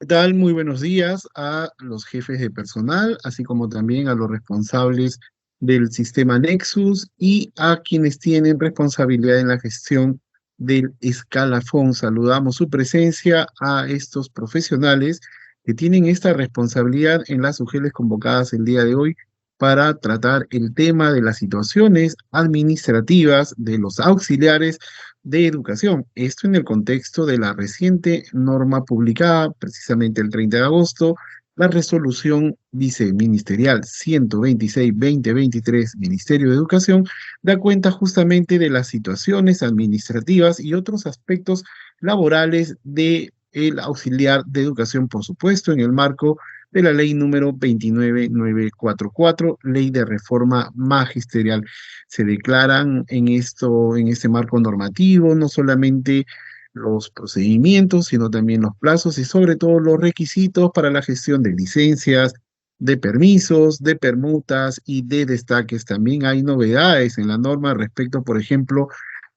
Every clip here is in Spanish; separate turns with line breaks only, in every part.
¿Qué tal? Muy buenos días a los jefes de personal, así como también a los responsables del sistema Nexus y a quienes tienen responsabilidad en la gestión del escalafón. Saludamos su presencia a estos profesionales que tienen esta responsabilidad en las UGELs convocadas el día de hoy para tratar el tema de las situaciones administrativas de los auxiliares de educación. Esto en el contexto de la reciente norma publicada precisamente el 30 de agosto, la resolución viceministerial 126-2023, Ministerio de Educación, da cuenta justamente de las situaciones administrativas y otros aspectos laborales de el auxiliar de educación, por supuesto, en el marco de la ley número 29944, ley de reforma magisterial. Se declaran en este marco normativo, no solamente los procedimientos, sino también los plazos y sobre todo los requisitos para la gestión de licencias, de permisos, de permutas y de destaques. También hay novedades en la norma respecto, por ejemplo,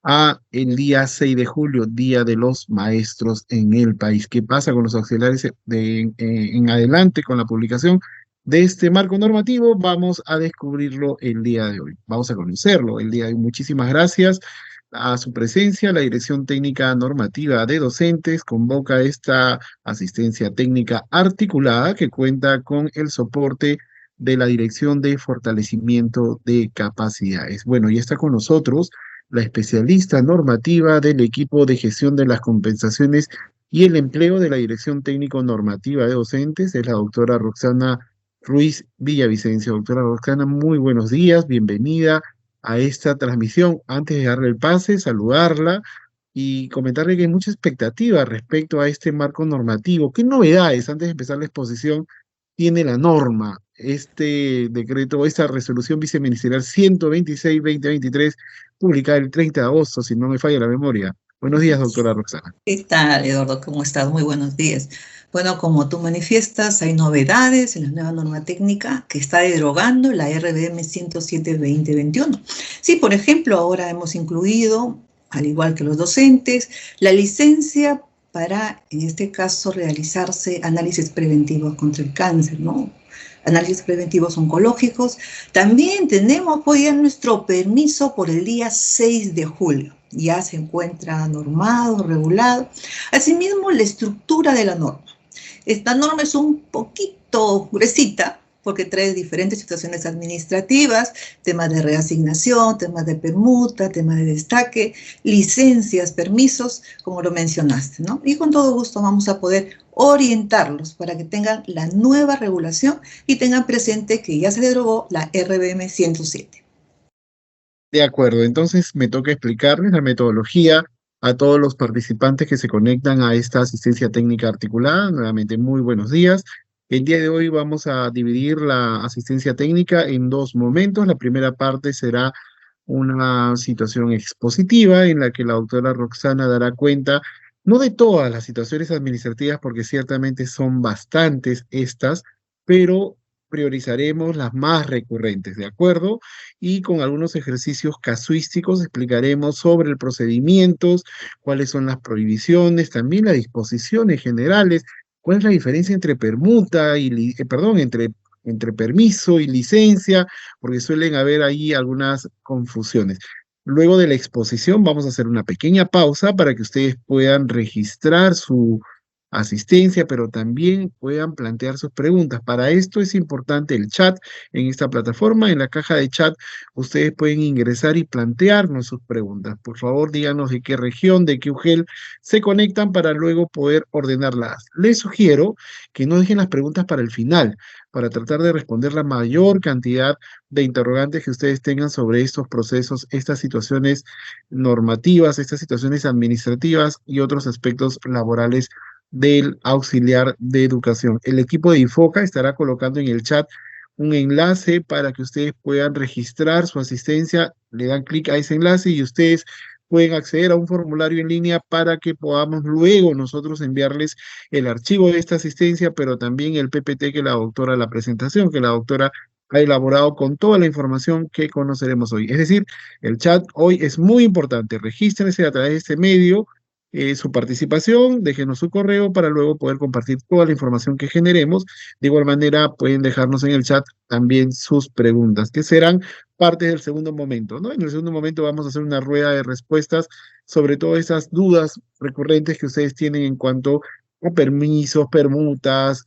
a el día 6 de julio, Día de los Maestros en el país. ¿Qué pasa con los auxiliares en adelante con la publicación de este marco normativo? Vamos a descubrirlo el día de hoy. Vamos a conocerlo el día de hoy. Muchísimas gracias a su presencia. La Dirección Técnica Normativa de Docentes convoca esta asistencia técnica articulada que cuenta con el soporte de la Dirección de Fortalecimiento de Capacidades. Bueno, y está con nosotros la especialista normativa del equipo de gestión de las compensaciones y el empleo de la Dirección Técnico Normativa de Docentes, es la doctora Roxana Ruiz Villavicencio. Doctora Roxana, muy buenos días, bienvenida a esta transmisión. Antes de darle el pase, saludarla y comentarle que hay mucha expectativa respecto a este marco normativo. ¿Qué novedades, antes de empezar la exposición, tiene la norma, este decreto, esta resolución viceministerial 126-2023, publicada el 30 de agosto, si no me falla la memoria? Buenos días, doctora Roxana.
¿Qué tal, Eduardo? ¿Cómo estás? Muy buenos días. Bueno, como tú manifiestas, hay novedades en la nueva norma técnica que está derogando la RBM 107-2021. Sí, por ejemplo, ahora hemos incluido, al igual que los docentes, la licencia para, en este caso, realizarse análisis preventivos contra el cáncer, ¿no? Análisis preventivos oncológicos. También tenemos hoy ya nuestro permiso por el día 6 de julio. Ya se encuentra normado, regulado. Asimismo, la estructura de la norma. Esta norma es un poquito gruesita porque trae diferentes situaciones administrativas, temas de reasignación, temas de permuta, temas de destaque, licencias, permisos, como lo mencionaste, ¿no? Y con todo gusto vamos a poder orientarlos para que tengan la nueva regulación y tengan presente que ya se derogó la RBM 107.
De acuerdo, entonces me toca explicarles la metodología a todos los participantes que se conectan a esta asistencia técnica articulada. Nuevamente, muy buenos días. El día de hoy vamos a dividir la asistencia técnica en dos momentos. La primera parte será una situación expositiva en la que la doctora Roxana dará cuenta, no de todas las situaciones administrativas, porque ciertamente son bastantes estas, pero priorizaremos las más recurrentes, ¿de acuerdo? Y con algunos ejercicios casuísticos explicaremos sobre el procedimientos, cuáles son las prohibiciones, también las disposiciones generales, cuál es la diferencia entre permuta y, perdón, entre permiso y licencia, porque suelen haber ahí algunas confusiones. Luego de la exposición vamos a hacer una pequeña pausa para que ustedes puedan registrar su asistencia, pero también puedan plantear sus preguntas. Para esto es importante el chat en esta plataforma. En la caja de chat ustedes pueden ingresar y plantearnos sus preguntas. Por favor, díganos de qué región, de qué UGEL se conectan para luego poder ordenarlas. Les sugiero que no dejen las preguntas para el final, para tratar de responder la mayor cantidad de interrogantes que ustedes tengan sobre estos procesos, estas situaciones normativas, estas situaciones administrativas y otros aspectos laborales del auxiliar de educación. El equipo de Infoca estará colocando en el chat un enlace para que ustedes puedan registrar su asistencia, le dan clic a ese enlace y ustedes pueden acceder a un formulario en línea para que podamos luego nosotros enviarles el archivo de esta asistencia, pero también el PPT que la doctora, la presentación que la doctora ha elaborado con toda la información que conoceremos hoy. Es decir, el chat hoy es muy importante. Regístrense a través de este medio su participación, déjenos su correo para luego poder compartir toda la información que generemos. De igual manera, pueden dejarnos en el chat también sus preguntas, que serán parte del segundo momento, ¿no? En el segundo momento vamos a hacer una rueda de respuestas sobre todas esas dudas recurrentes que ustedes tienen en cuanto a permisos, permutas,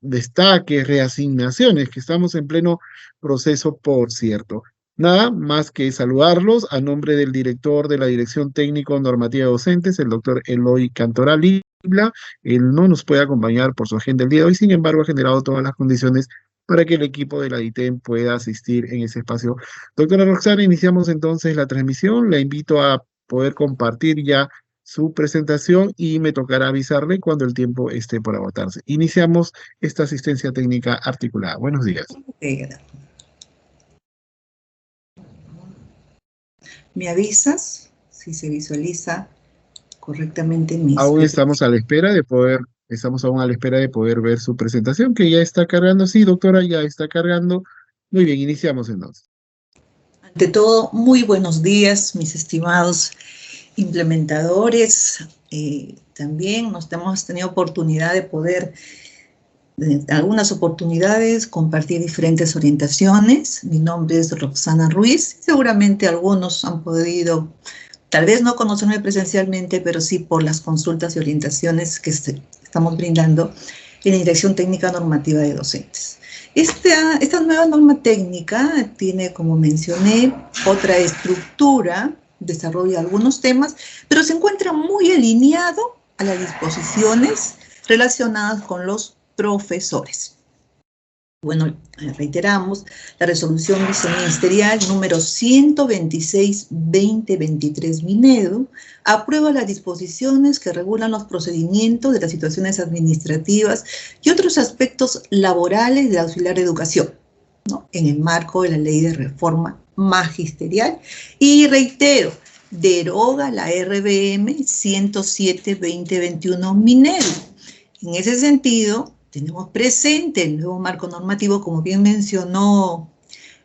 destaques, reasignaciones, que estamos en pleno proceso, por cierto. Nada más que saludarlos a nombre del director de la Dirección Técnico Normativa de Docentes, el doctor Eloy Cantoral Ibla. Él no nos puede acompañar por su agenda el día de hoy, sin embargo, ha generado todas las condiciones para que el equipo de la DITEM pueda asistir en ese espacio. Doctora Roxana, iniciamos entonces la transmisión. La invito a poder compartir ya su presentación y me tocará avisarle cuando el tiempo esté por agotarse. Iniciamos esta asistencia técnica articulada. Buenos días.
¿Me avisas si se visualiza correctamente mis
Aún
presentaciones?
estamos aún a la espera de poder ver su presentación, que ya está cargando. Sí, doctora, ya está cargando. Muy bien, iniciamos entonces.
Ante todo, muy buenos días, mis estimados implementadores. También hemos tenido oportunidad de poder, en algunas oportunidades, compartir diferentes orientaciones. Mi nombre es Roxana Ruiz. Seguramente algunos han podido, tal vez no conocerme presencialmente, pero sí por las consultas y orientaciones que estamos brindando en la Dirección Técnica Normativa de Docentes. Esta nueva norma técnica tiene, como mencioné, otra estructura, desarrolla algunos temas, pero se encuentra muy alineado a las disposiciones relacionadas con los profesores. Bueno, reiteramos, la resolución viceministerial número 126/2023 Minedu aprueba las disposiciones que regulan los procedimientos de las situaciones administrativas y otros aspectos laborales del auxiliar de educación, ¿no?, en el marco de la Ley de Reforma Magisterial. Y reitero, deroga la RBM 107/2021 Minedu. En ese sentido, tenemos presente el nuevo marco normativo, como bien mencionó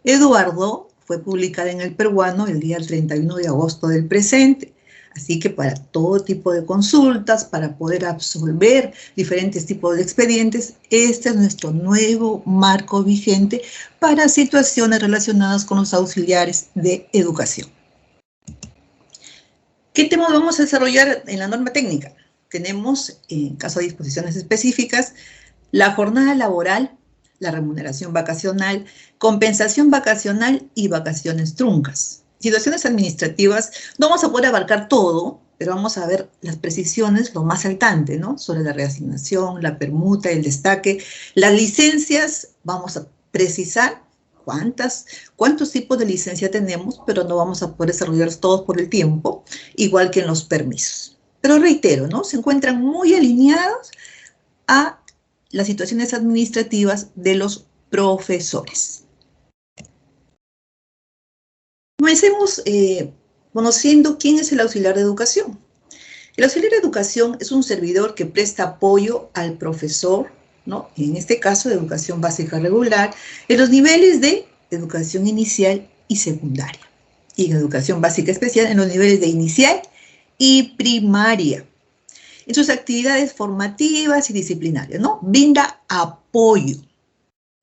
Eduardo, fue publicada en el peruano el día 31 de agosto del presente. Así que para todo tipo de consultas, para poder absolver diferentes tipos de expedientes, este es nuestro nuevo marco vigente para situaciones relacionadas con los auxiliares de educación. ¿Qué temas vamos a desarrollar en la norma técnica? Tenemos, en caso de disposiciones específicas, la jornada laboral, la remuneración vacacional, compensación vacacional y vacaciones truncas. Situaciones administrativas, no vamos a poder abarcar todo, pero vamos a ver las precisiones, lo más saltante, ¿no?, sobre la reasignación, la permuta, el destaque. Las licencias, vamos a precisar cuántos tipos de licencia tenemos, pero no vamos a poder desarrollarlos todos por el tiempo, igual que en los permisos. Pero reitero, ¿no?, se encuentran muy alineados a las situaciones administrativas de los profesores. Comencemos conociendo quién es el auxiliar de educación. El auxiliar de educación es un servidor que presta apoyo al profesor, ¿no?, en este caso de educación básica regular, en los niveles de educación inicial y secundaria, y en educación básica especial en los niveles de inicial y primaria, en sus actividades formativas y disciplinarias, ¿no? Brinda apoyo.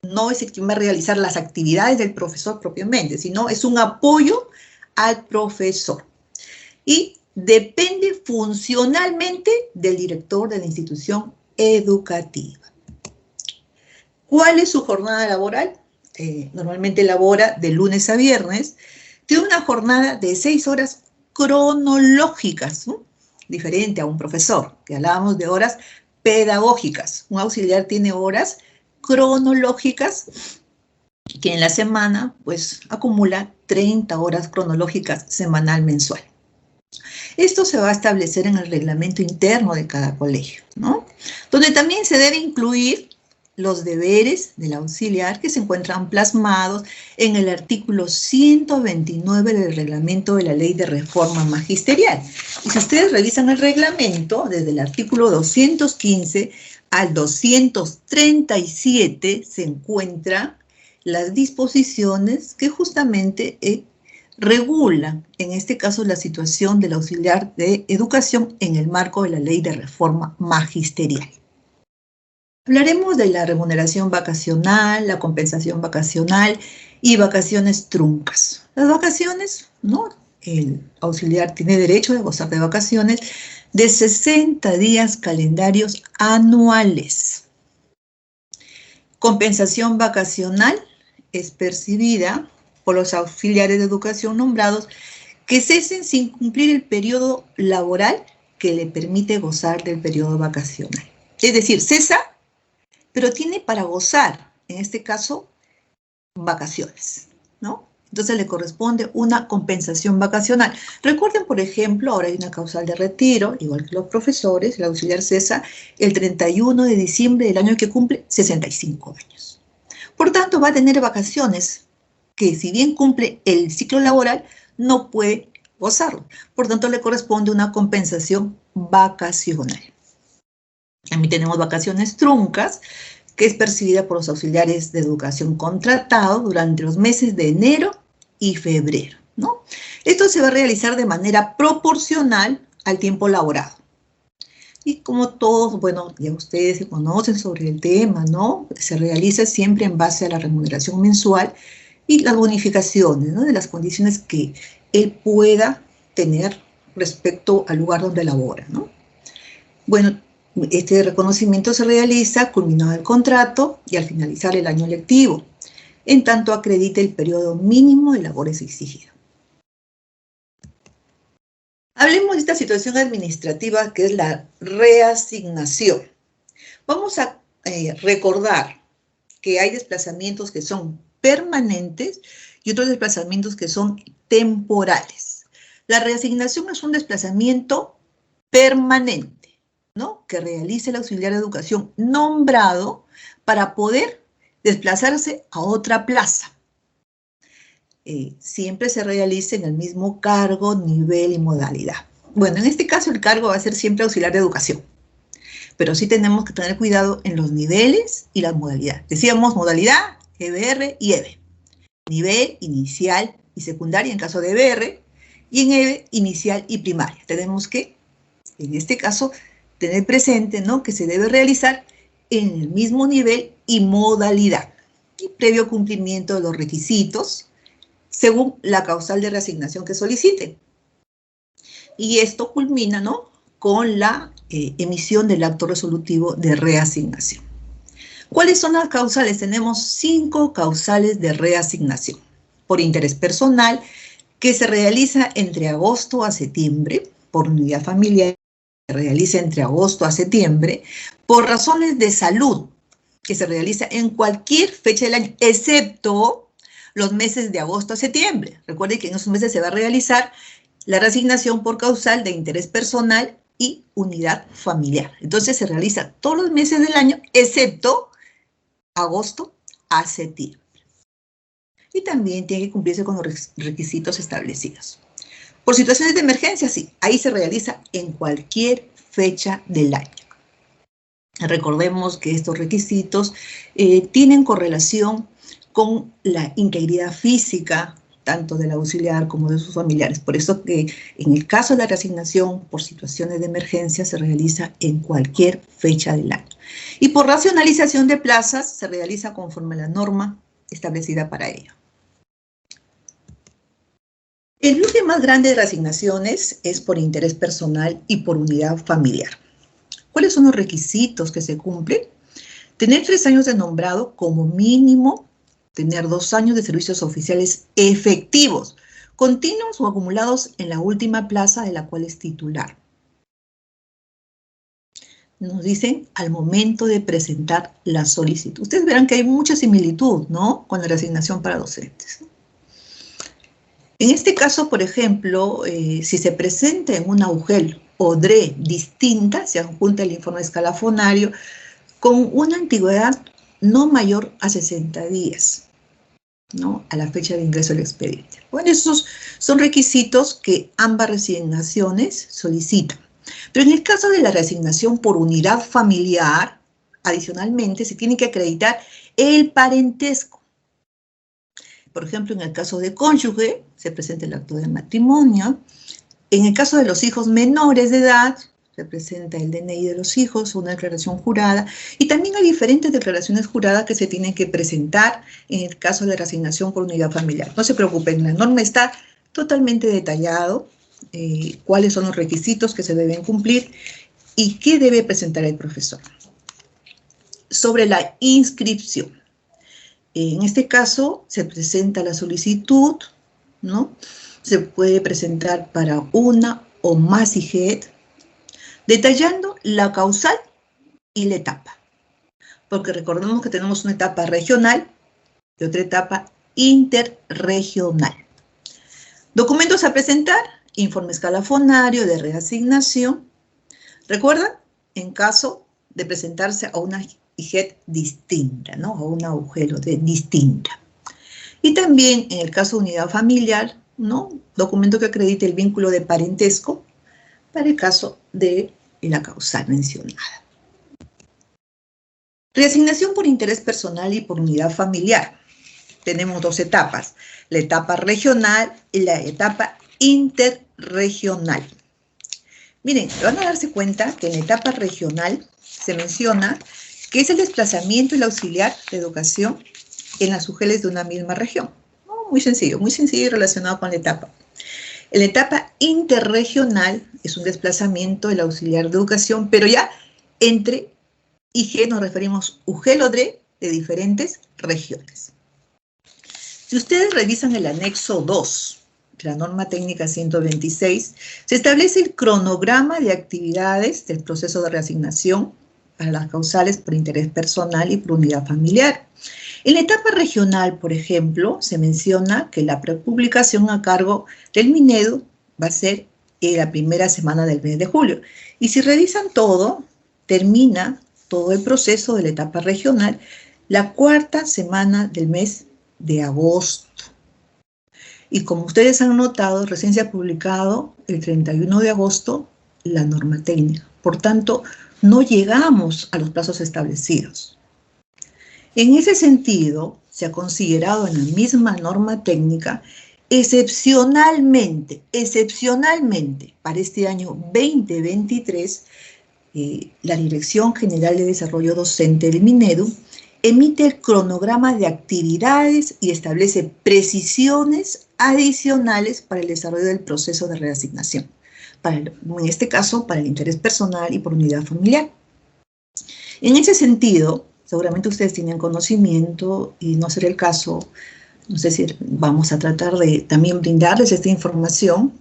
No es quien va a realizar las actividades del profesor propiamente, sino es un apoyo al profesor. Y depende funcionalmente del director de la institución educativa. ¿Cuál es su jornada laboral? Normalmente labora de lunes a viernes. Tiene una jornada de 6 horas cronológicas, ¿no?, diferente a un profesor, que hablábamos de horas pedagógicas. Un auxiliar tiene horas cronológicas, que en la semana, pues, acumula 30 horas cronológicas semanal mensual. Esto se va a establecer en el reglamento interno de cada colegio, ¿no?, donde también se debe incluir los deberes del auxiliar que se encuentran plasmados en el artículo 129 del reglamento de la Ley de Reforma Magisterial. Y si ustedes revisan el reglamento, desde el artículo 215 al 237 se encuentran las disposiciones que justamente regula, en este caso, la situación del auxiliar de educación en el marco de la Ley de Reforma Magisterial. Hablaremos de la remuneración vacacional, la compensación vacacional y vacaciones truncas. Las vacaciones, ¿no? El auxiliar tiene derecho de gozar de vacaciones de 60 días calendarios anuales. Compensación vacacional es percibida por los auxiliares de educación nombrados que cesen sin cumplir el periodo laboral que le permite gozar del periodo vacacional. Es decir, cesa, pero tiene para gozar, en este caso, vacaciones, ¿no? Entonces le corresponde una compensación vacacional. Recuerden, por ejemplo, ahora hay una causal de retiro, igual que los profesores, el auxiliar cesa el 31 de diciembre del año que cumple 65 años. Por tanto, va a tener vacaciones que, si bien cumple el ciclo laboral, no puede gozarlo. Por tanto, le corresponde una compensación vacacional. También tenemos vacaciones truncas, que es percibida por los auxiliares de educación contratados durante los meses de enero y febrero, ¿no? Esto se va a realizar de manera proporcional al tiempo laborado. Y como todos, bueno, ya ustedes se conocen sobre el tema, ¿no? Se realiza siempre en base a la remuneración mensual y las bonificaciones, ¿no? De las condiciones que él pueda tener respecto al lugar donde labora, ¿no? Bueno, este reconocimiento se realiza culminado el contrato y al finalizar el año lectivo, en tanto acredite el periodo mínimo de labores exigido. Hablemos de esta situación administrativa que es la reasignación. Vamos a recordar que hay desplazamientos que son permanentes y otros desplazamientos que son temporales. La reasignación es un desplazamiento permanente, ¿no? Que realice el auxiliar de educación nombrado para poder desplazarse a otra plaza. Siempre se realiza en el mismo cargo, nivel y modalidad. Bueno, en este caso el cargo va a ser siempre auxiliar de educación, pero sí tenemos que tener cuidado en los niveles y las modalidades. Decíamos modalidad, EBR y EBE. Nivel, inicial y secundaria en caso de EBR, y en EBE, inicial y primaria. Tenemos que, en este caso, tener presente, ¿no?, que se debe realizar en el mismo nivel y modalidad, y previo cumplimiento de los requisitos, según la causal de reasignación que solicite. Y esto culmina, ¿no?, con la emisión del acto resolutivo de reasignación. ¿Cuáles son las causales? Tenemos 5 causales de reasignación. Por interés personal, que se realiza entre agosto a septiembre, por unidad familiar, que se realiza entre agosto a septiembre, por razones de salud, que se realiza en cualquier fecha del año, excepto los meses de agosto a septiembre. Recuerden que en esos meses se va a realizar la reasignación por causal de interés personal y unidad familiar. Entonces se realiza todos los meses del año, excepto agosto a septiembre. Y también tiene que cumplirse con los requisitos establecidos. Por situaciones de emergencia, sí, ahí se realiza en cualquier fecha del año. Recordemos que estos requisitos tienen correlación con la integridad física, tanto del auxiliar como de sus familiares. Por eso que en el caso de la reasignación por situaciones de emergencia se realiza en cualquier fecha del año. Y por racionalización de plazas se realiza conforme a la norma establecida para ello. El bloque más grande de reasignaciones es por interés personal y por unidad familiar. ¿Cuáles son los requisitos que se cumplen? Tener 3 años de nombrado como mínimo, tener 2 años de servicios oficiales efectivos, continuos o acumulados en la última plaza de la cual es titular. Nos dicen al momento de presentar la solicitud. Ustedes verán que hay mucha similitud, ¿no?, con la reasignación para docentes. En este caso, por ejemplo, si se presenta en una UGEL o DRE distinta, se adjunta el informe escalafonario con una antigüedad no mayor a 60 días, ¿no?, a la fecha de ingreso del expediente. Bueno, esos son requisitos que ambas reasignaciones solicitan. Pero en el caso de la reasignación por unidad familiar, adicionalmente se tiene que acreditar el parentesco. por ejemplo, en el caso de cónyuge, se presenta el acto de matrimonio. En el caso de los hijos menores de edad, se presenta el DNI de los hijos, una declaración jurada, y también hay diferentes declaraciones juradas que se tienen que presentar en el caso de reasignación por unidad familiar. No se preocupen, la norma está totalmente detallado, cuáles son los requisitos que se deben cumplir y qué debe presentar el profesor. Sobre la inscripción. En este caso, se presenta la solicitud, ¿no? Se puede presentar para una o más IGED, detallando la causal y la etapa. Porque recordemos que tenemos una etapa regional y otra etapa interregional. Documentos a presentar, informe escalafonario de reasignación. ¿Recuerdan? En caso de presentarse a una IGED distinta, ¿no? A un agujero distinta. Y también en el caso de unidad familiar, ¿no? Documento que acredite el vínculo de parentesco para el caso de la causal mencionada. Reasignación por interés personal y por unidad familiar. Tenemos dos etapas, la etapa regional y la etapa interregional. Miren, van a darse cuenta que en la etapa regional se menciona que es el desplazamiento y el auxiliar de educación en las UGELs de una misma región. Muy sencillo y relacionado con la etapa. En la etapa interregional es un desplazamiento del auxiliar de educación, pero ya entre IG nos referimos UGEL-ODRE de diferentes regiones. Si ustedes revisan el anexo 2 de la norma técnica 126, se establece el cronograma de actividades del proceso de reasignación para las causales por interés personal y por unidad familiar. En la etapa regional, por ejemplo, se menciona que la prepublicación a cargo del Minedu va a ser la primera semana del mes de julio. Y si revisan todo, termina todo el proceso de la etapa regional la cuarta semana del mes de agosto. Y como ustedes han notado, recién se ha publicado el 31 de agosto la norma técnica. Por tanto, no llegamos a los plazos establecidos. En ese sentido, se ha considerado en la misma norma técnica, excepcionalmente, para este año 2023, la Dirección General de Desarrollo Docente del Minedu emite el cronograma de actividades y establece precisiones adicionales para el desarrollo del proceso de reasignación, en este caso para el interés personal y por unidad familiar. En ese sentido, seguramente ustedes tienen conocimiento y no será el caso, no sé si vamos a tratar de también brindarles esta información.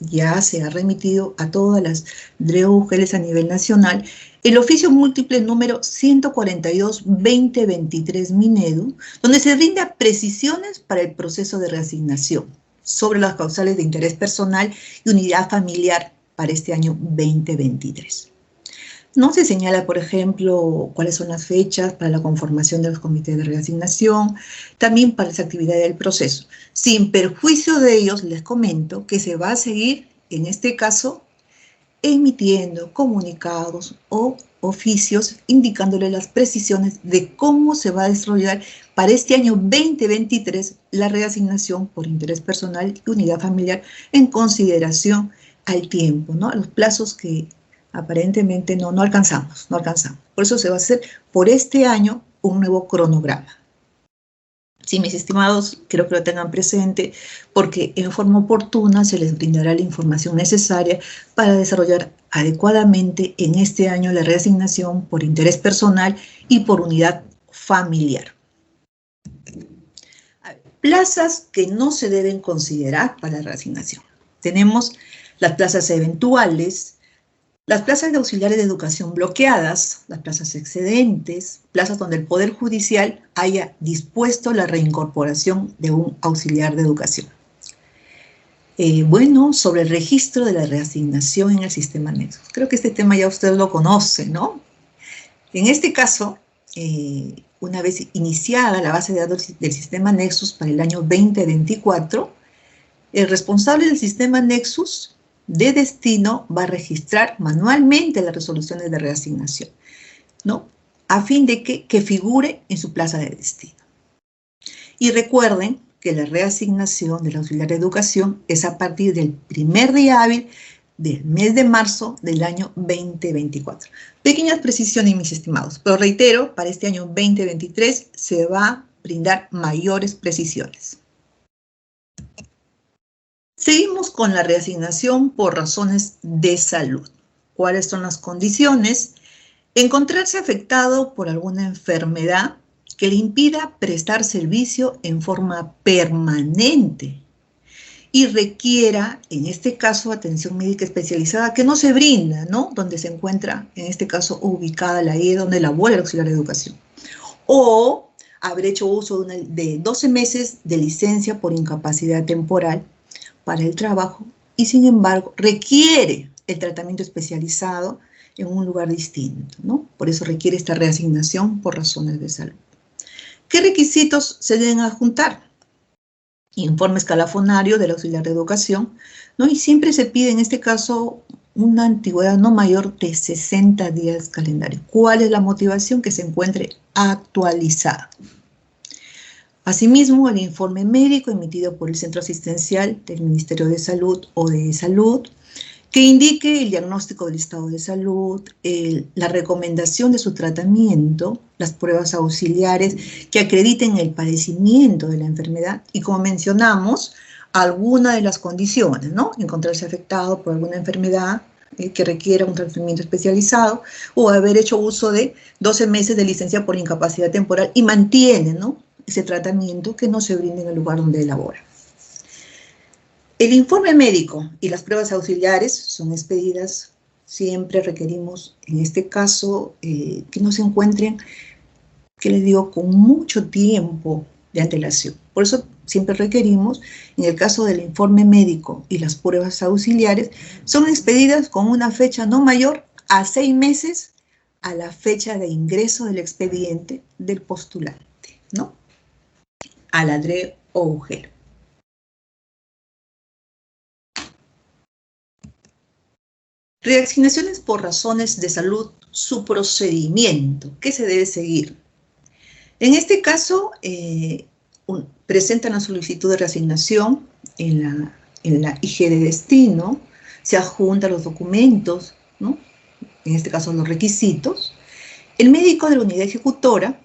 Ya se ha remitido a todas las DRE-UGELs a nivel nacional el oficio múltiple número 142-2023 Minedu, donde se brinda precisiones para el proceso de reasignación sobre las causales de interés personal y unidad familiar para este año 2023. No se señala, por ejemplo, cuáles son las fechas para la conformación de los comités de reasignación, también para las actividades del proceso. Sin perjuicio de ellos, les comento que se va a seguir, en este caso, emitiendo comunicados o oficios indicándole las precisiones de cómo se va a desarrollar para este año 2023 la reasignación por interés personal y unidad familiar en consideración al tiempo, ¿no? A los plazos que aparentemente no alcanzamos. Por eso se va a hacer por este año un nuevo cronograma. Sí, mis estimados, quiero que lo tengan presente porque en forma oportuna se les brindará la información necesaria para desarrollar adecuadamente en este año la reasignación por interés personal y por unidad familiar. Plazas que no se deben considerar para la reasignación. Tenemos las plazas eventuales, las plazas de auxiliares de educación bloqueadas, las plazas excedentes, plazas donde el Poder Judicial haya dispuesto la reincorporación de un auxiliar de educación. Bueno, sobre el registro de la reasignación en el sistema Nexus. Creo que este tema ya ustedes lo conocen, ¿no? En este caso, una vez iniciada la base de datos del sistema Nexus para el año 2024, el responsable del sistema Nexus de destino va a registrar manualmente las resoluciones de reasignación, ¿no? A fin de que figure en su plaza de destino. Y recuerden que la reasignación del auxiliar de educación es a partir del primer día hábil del mes de marzo del año 2024. Pequeñas precisiones, mis estimados, pero reitero, para este año 2023 se va a brindar mayores precisiones. Seguimos con la reasignación por razones de salud. ¿Cuáles son las condiciones? Encontrarse afectado por alguna enfermedad que le impida prestar servicio en forma permanente y requiera, en este caso, atención médica especializada que no se brinda, ¿no? Donde se encuentra, en este caso, ubicada la IE, donde labora el auxiliar de educación. O haber hecho uso de 12 meses de licencia por incapacidad temporal para el trabajo y, sin embargo, requiere el tratamiento especializado en un lugar distinto, ¿no? Por eso requiere esta reasignación por razones de salud. ¿Qué requisitos se deben adjuntar? Informe escalafonario del auxiliar de educación, ¿no? Y siempre se pide en este caso una antigüedad no mayor de 60 días calendario. ¿Cuál es la motivación? Que se encuentre actualizada. Asimismo, el informe médico emitido por el centro asistencial del Ministerio de Salud o de Salud, que indique el diagnóstico del estado de salud, la recomendación de su tratamiento, las pruebas auxiliares que acrediten el padecimiento de la enfermedad y, como mencionamos, alguna de las condiciones, ¿no? Encontrarse afectado por alguna enfermedad que requiera un tratamiento especializado o haber hecho uso de 12 meses de licencia por incapacidad temporal y mantiene, ¿no?, ese tratamiento que no se brinde en el lugar donde elabora. El informe médico y las pruebas auxiliares son expedidas, siempre requerimos, en este caso, que no se encuentren, que les digo, con mucho tiempo de antelación. Por eso siempre requerimos, en el caso del informe médico y las pruebas auxiliares, son expedidas con una fecha no mayor a 6 meses a la fecha de ingreso del expediente del postulante, ¿no?, al ADRE o UGEL. Reasignaciones por razones de salud, su procedimiento, ¿qué se debe seguir? En este caso, presentan la solicitud de reasignación en la IG de destino, se adjuntan los documentos, ¿no?, en este caso los requisitos. El médico de la unidad ejecutora,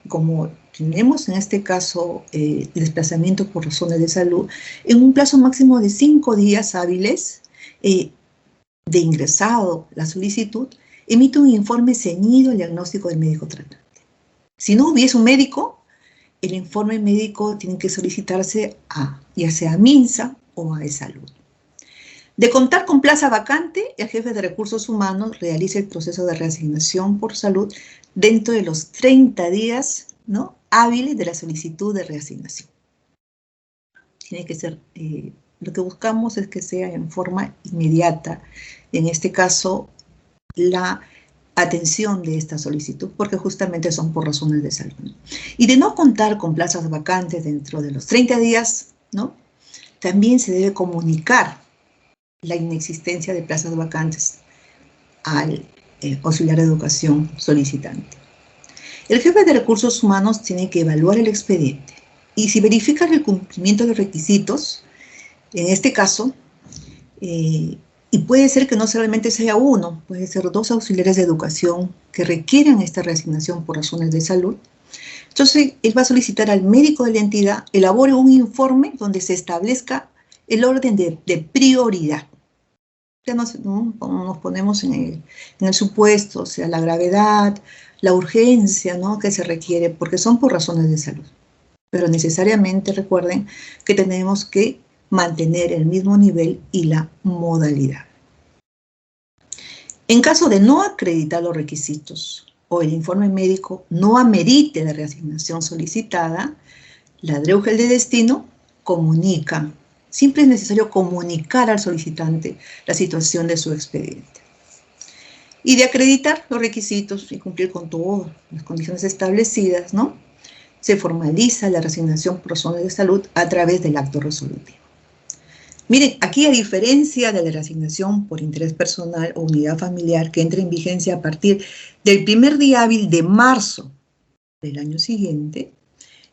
como tenemos en este caso el desplazamiento por razones de salud, en un plazo máximo de 5 días hábiles de ingresado la solicitud, emite un informe ceñido al diagnóstico del médico tratante. Si no hubiese un médico, el informe médico tiene que solicitarse ya sea a MINSA o a E-Salud. De contar con plaza vacante, el jefe de recursos humanos realiza el proceso de reasignación por salud dentro de los 30 días, ¿no?, hábiles de la solicitud de reasignación. Tiene que ser, lo que buscamos es que sea en forma inmediata, en este caso, la atención de esta solicitud, porque justamente son por razones de salud, ¿no? Y de no contar con plazas vacantes dentro de los 30 días, ¿no?, también se debe comunicar la inexistencia de plazas vacantes al auxiliar de educación solicitante. El jefe de recursos humanos tiene que evaluar el expediente y si verifica el cumplimiento de requisitos, en este caso, y puede ser que no solamente sea uno, puede ser 2 auxiliares de educación que requieran esta reasignación por razones de salud. Entonces, él va a solicitar al médico de la entidad elabore un informe donde se establezca el orden de prioridad. Ya nos ponemos en el supuesto, o sea, la gravedad, la urgencia, ¿no?, que se requiere, porque son por razones de salud. Pero necesariamente recuerden que tenemos que mantener el mismo nivel y la modalidad. En caso de no acreditar los requisitos o el informe médico no amerite la reasignación solicitada, la DREUGEL de destino comunica. Siempre es necesario comunicar al solicitante la situación de su expediente. Y de acreditar los requisitos y cumplir con todas las condiciones establecidas, ¿no?, se formaliza la reasignación por razones de salud a través del acto resolutivo. Miren, aquí a diferencia de la reasignación por interés personal o unidad familiar que entra en vigencia a partir del primer día hábil de marzo del año siguiente,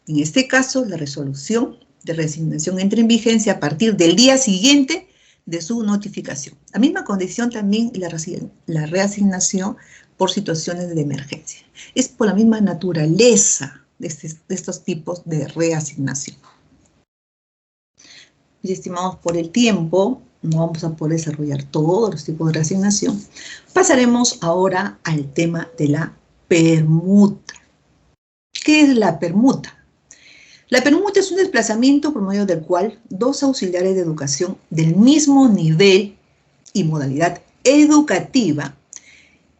En este caso, la resolución de reasignación entra en vigencia a partir del día siguiente de su notificación. La misma condición también la reasignación por situaciones de emergencia. Es por la misma naturaleza de estos tipos de reasignación. Mis estimados, por el tiempo, no vamos a poder desarrollar todos los tipos de reasignación. Pasaremos ahora al tema de la permuta. ¿Qué es la permuta? La permuta es un desplazamiento por medio del cual dos auxiliares de educación del mismo nivel y modalidad educativa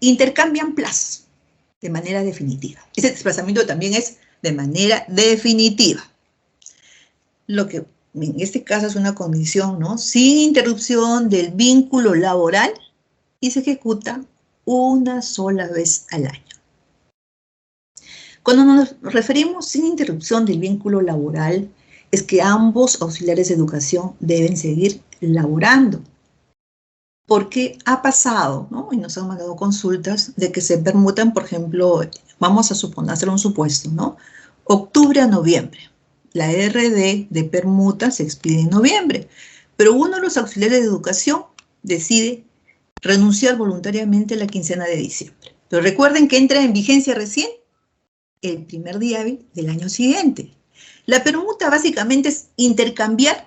intercambian plazas de manera definitiva. Ese desplazamiento también es de manera definitiva. Lo que en este caso es una condición, ¿no?, sin interrupción del vínculo laboral y se ejecuta una sola vez al año. Cuando nos referimos sin interrupción del vínculo laboral, es que ambos auxiliares de educación deben seguir laborando. Porque ha pasado, ¿no?, y nos han mandado consultas de que se permutan, por ejemplo, vamos a hacer un supuesto, ¿no?, octubre a noviembre. La RD de permuta se expide en noviembre, pero uno de los auxiliares de educación decide renunciar voluntariamente a la quincena de diciembre. Pero recuerden que entra en vigencia recién el primer día hábil del año siguiente. La permuta básicamente es intercambiar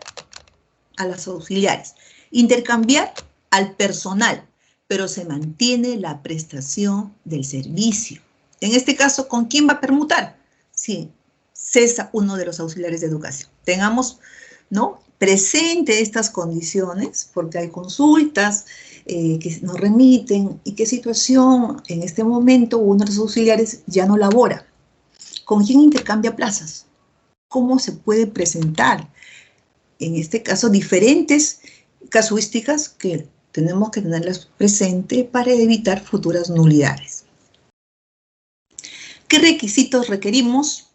a los auxiliares, intercambiar al personal, pero se mantiene la prestación del servicio. En este caso, ¿con quién va a permutar? Sí, cesa uno de los auxiliares de educación. Tengamos, ¿no?, presente estas condiciones, porque hay consultas que nos remiten y qué situación en este momento uno de los auxiliares ya no labora. ¿Con quién intercambia plazas? ¿Cómo se puede presentar? En este caso, diferentes casuísticas que tenemos que tenerlas presentes para evitar futuras nulidades. ¿Qué requisitos requerimos?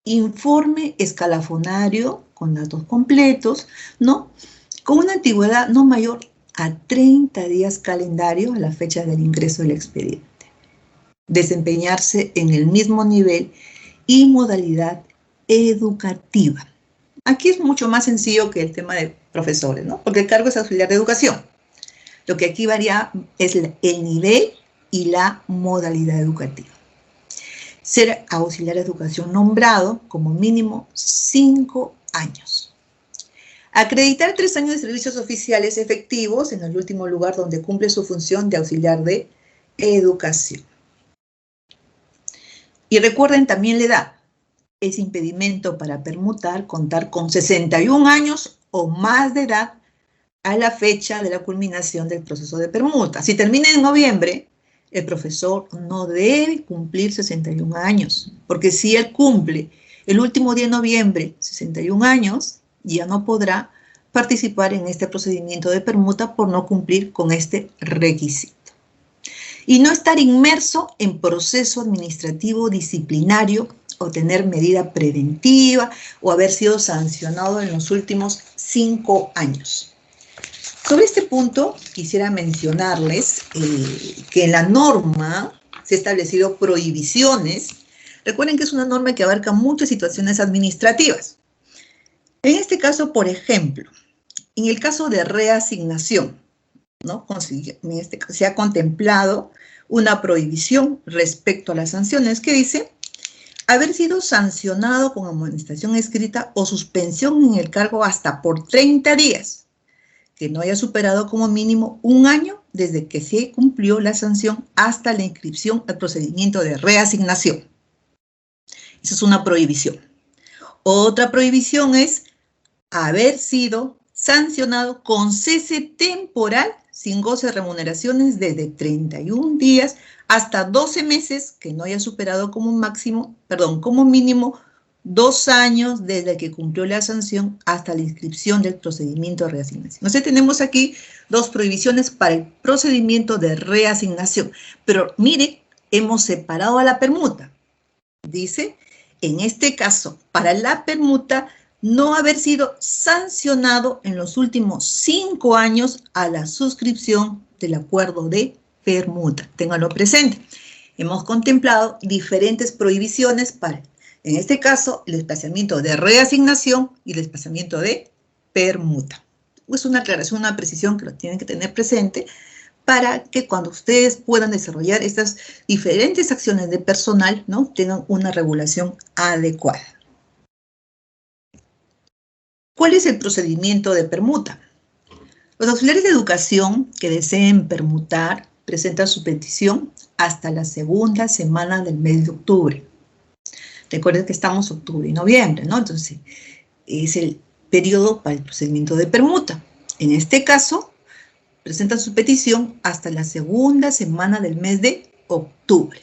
Informe escalafonario con datos completos, ¿no?, con una antigüedad no mayor a 30 días calendario a la fecha del ingreso del expediente. Desempeñarse en el mismo nivel y modalidad educativa. Aquí es mucho más sencillo que el tema de profesores, ¿no?, porque el cargo es auxiliar de educación. Lo que aquí varía es el nivel y la modalidad educativa. Ser auxiliar de educación nombrado como mínimo 5 años. Acreditar 3 años de servicios oficiales efectivos en el último lugar donde cumple su función de auxiliar de educación. Y recuerden también la edad. Es impedimento para permutar contar con 61 años o más de edad a la fecha de la culminación del proceso de permuta. Si termina en noviembre, el profesor no debe cumplir 61 años, porque si él cumple el último día de noviembre 61 años, ya no podrá participar en este procedimiento de permuta por no cumplir con este requisito. Y no estar inmerso en proceso administrativo disciplinario o tener medida preventiva o haber sido sancionado en los últimos 5 años. Sobre este punto, quisiera mencionarles que en la norma se han establecido prohibiciones. Recuerden que es una norma que abarca muchas situaciones administrativas. En este caso, por ejemplo, en el caso de reasignación, ¿no?, en este caso se ha contemplado una prohibición respecto a las sanciones que dice haber sido sancionado con amonestación escrita o suspensión en el cargo hasta por 30 días. Que no haya superado como mínimo 1 año desde que se cumplió la sanción hasta la inscripción al procedimiento de reasignación. Esa es una prohibición. Otra prohibición es haber sido sancionado con cese temporal sin goce de remuneraciones desde 31 días hasta 12 meses que no haya superado como mínimo 2 años desde que cumplió la sanción hasta la inscripción del procedimiento de reasignación. Entonces tenemos aquí 2 prohibiciones para el procedimiento de reasignación. Pero mire, hemos separado a la permuta. Dice, en este caso, para la permuta, no haber sido sancionado en los últimos 5 años a la suscripción del acuerdo de permuta. Ténganlo presente. Hemos contemplado diferentes prohibiciones para En este caso, el desplazamiento de reasignación y el desplazamiento de permuta. Es una aclaración, una precisión que lo tienen que tener presente para que cuando ustedes puedan desarrollar estas diferentes acciones de personal, ¿no?, tengan una regulación adecuada. ¿Cuál es el procedimiento de permuta? Los auxiliares de educación que deseen permutar presentan su petición hasta la segunda semana del mes de octubre. Recuerden que estamos en octubre y noviembre, ¿no? Entonces, es el periodo para el procedimiento de permuta. En este caso, presentan su petición hasta la segunda semana del mes de octubre.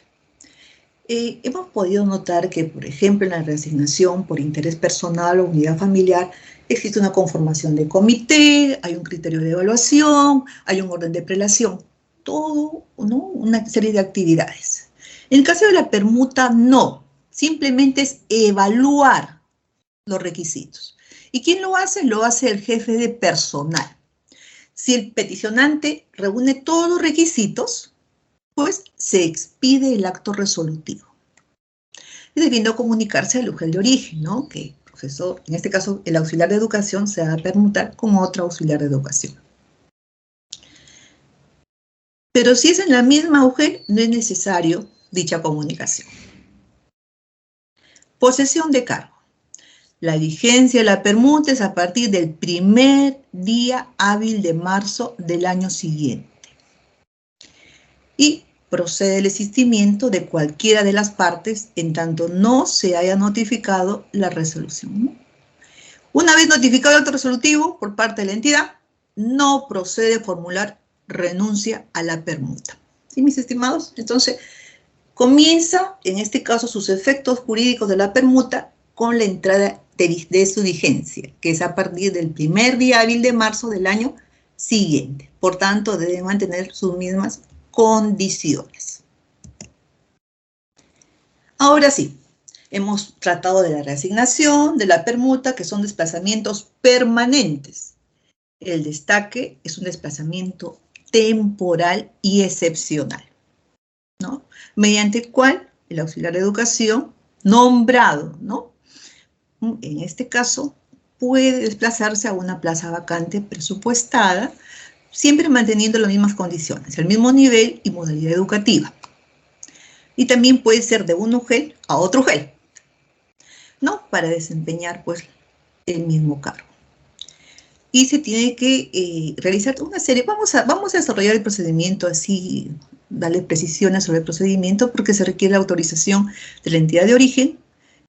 Hemos podido notar que, por ejemplo, en la reasignación por interés personal o unidad familiar, existe una conformación de comité, hay un criterio de evaluación, hay un orden de prelación, todo, ¿no?, una serie de actividades. En el caso de la permuta, no, simplemente es evaluar los requisitos. ¿Y quién lo hace? Lo hace el jefe de personal. Si el peticionante reúne todos los requisitos, pues se expide el acto resolutivo. Y debiendo comunicarse al UGEL de origen, ¿no?, que el profesor, en este caso el auxiliar de educación, se va a permutar con otro auxiliar de educación. Pero si es en la misma UGEL, no es necesario dicha comunicación. Posesión de cargo. La vigencia de la permuta es a partir del primer día hábil de marzo del año siguiente. Y procede el desistimiento de cualquiera de las partes en tanto no se haya notificado la resolución, ¿no? Una vez notificado el acto resolutivo por parte de la entidad, no procede formular renuncia a la permuta. ¿Sí, mis estimados? Entonces, comienza, en este caso, sus efectos jurídicos de la permuta con la entrada de su vigencia, que es a partir del primer día hábil de marzo del año siguiente. Por tanto, debe mantener sus mismas condiciones. Ahora sí, hemos tratado de la reasignación, de la permuta, que son desplazamientos permanentes. El destaque es un desplazamiento temporal y excepcional, ¿no?, mediante el cual el auxiliar de educación nombrado, ¿no?, en este caso, puede desplazarse a una plaza vacante presupuestada, siempre manteniendo las mismas condiciones, el mismo nivel y modalidad educativa. Y también puede ser de un UGEL a otro UGEL, ¿no?, para desempeñar, pues, el mismo cargo. Y se tiene que realizar una serie, vamos a desarrollar el procedimiento así, darle precisiones sobre el procedimiento, porque se requiere la autorización de la entidad de origen,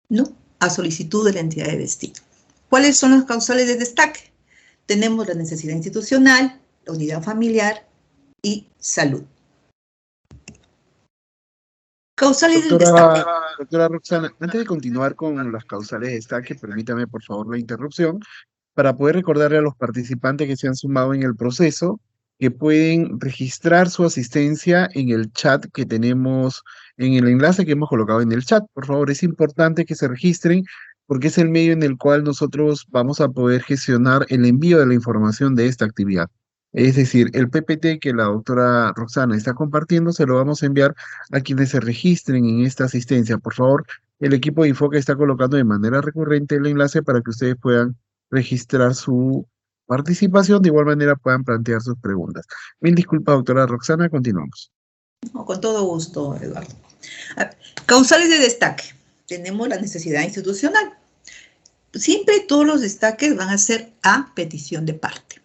¿no?, a solicitud de la entidad de destino. ¿Cuáles son las causales de destaque? Tenemos la necesidad institucional, la unidad familiar y salud. Causales del destaque.
Doctora Roxana, antes de continuar con las causales de destaque, permítame por favor la interrupción para poder recordarle a los participantes que se han sumado en el proceso que pueden registrar su asistencia en el chat que tenemos, en el enlace que hemos colocado en el chat. Por favor, es importante que se registren porque es el medio en el cual nosotros vamos a poder gestionar el envío de la información de esta actividad. Es decir, el PPT que la doctora Roxana está compartiendo se lo vamos a enviar a quienes se registren en esta asistencia. Por favor, el equipo de Infoca está colocando de manera recurrente el enlace para que ustedes puedan registrar su participación, de igual manera puedan plantear sus preguntas. Mil disculpas, doctora Roxana, continuamos.
No, con todo gusto, Eduardo. Causales de destaque. Tenemos la necesidad institucional. Siempre todos los destaques van a ser a petición de parte.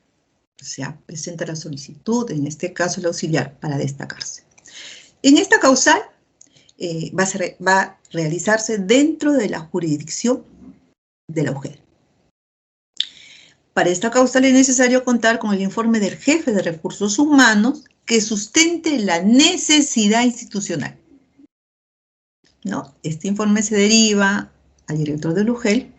O sea, presenta la solicitud, en este caso el auxiliar, para destacarse. En esta causal va a realizarse dentro de la jurisdicción de la UGEL. Para esta causal es necesario contar con el informe del jefe de recursos humanos que sustente la necesidad institucional, ¿no? Este informe se deriva al director del UGEL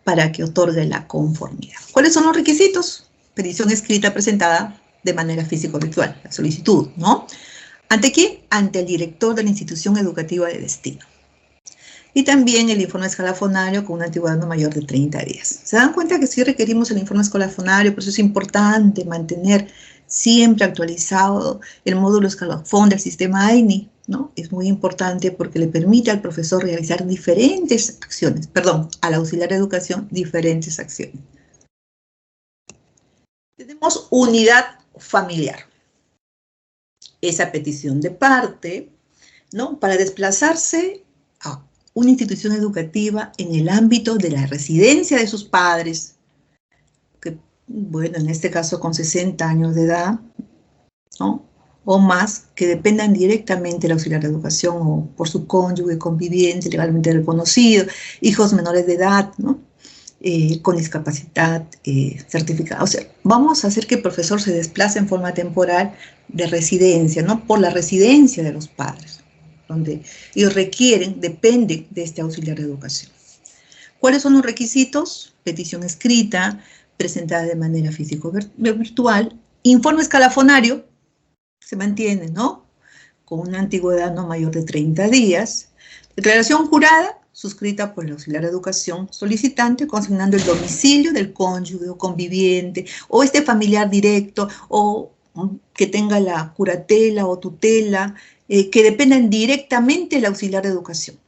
para que otorgue la conformidad. ¿Cuáles son los requisitos? Petición escrita presentada de manera físico-virtual, la solicitud, ¿no? ¿Ante quién? Ante el director de la institución educativa de destino. Y también el informe escalafonario con una antigüedad no mayor de 30 días. ¿Se dan cuenta que sí requerimos el informe escalafonario? Por eso es importante mantener siempre actualizado el módulo escalafón del sistema AINI, ¿no? Es muy importante porque le permite al profesor realizar diferentes acciones, perdón, al auxiliar de educación, diferentes acciones. Tenemos unidad familiar. Esa petición de parte, ¿no? Para desplazarse a una institución educativa en el ámbito de la residencia de sus padres, que, bueno, en este caso con 60 años de edad, ¿no? O más, que dependan directamente del auxiliar de educación o por su cónyuge, conviviente, legalmente reconocido, hijos menores de edad, ¿no? Con discapacidad certificada. O sea, vamos a hacer que el profesor se desplace en forma temporal de residencia, ¿no? Por la residencia de los padres, donde ellos requieren, dependen de este auxiliar de educación. ¿Cuáles son los requisitos? Petición escrita, presentada de manera físico-virtual, informe escalafonario, se mantiene, ¿no? Con una antigüedad no mayor de 30 días. Declaración jurada, suscrita por el auxiliar de educación solicitante, consignando el domicilio del cónyuge o conviviente, o este familiar directo, o que tenga la curatela o tutela, que dependan directamente del auxiliar de educación,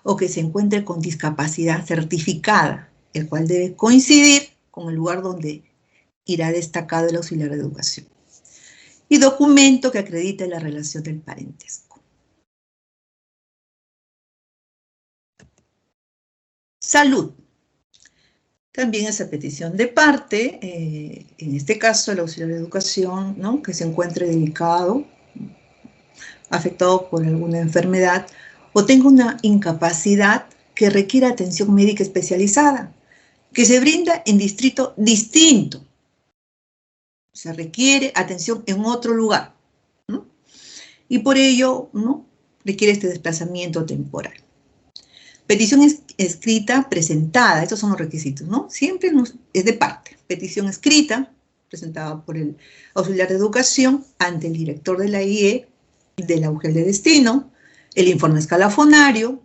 o que se encuentre con discapacidad certificada, el cual debe coincidir con el lugar donde irá destacado el auxiliar de educación. Y documento que acredite la relación del parentesco. Salud. También esa petición de parte, en este caso el auxiliar de educación, ¿no? Que se encuentre delicado, afectado por alguna enfermedad, o tenga una incapacidad que requiera atención médica especializada, que se brinda en distrito distinto. Se requiere atención en otro lugar, ¿no? Y por ello, ¿no? Requiere este desplazamiento temporal. Petición escrita presentada, estos son los requisitos, ¿no? Siempre es de parte. Petición escrita, presentada por el auxiliar de educación ante el director de la IE, del UGEL de destino, el informe escalafonario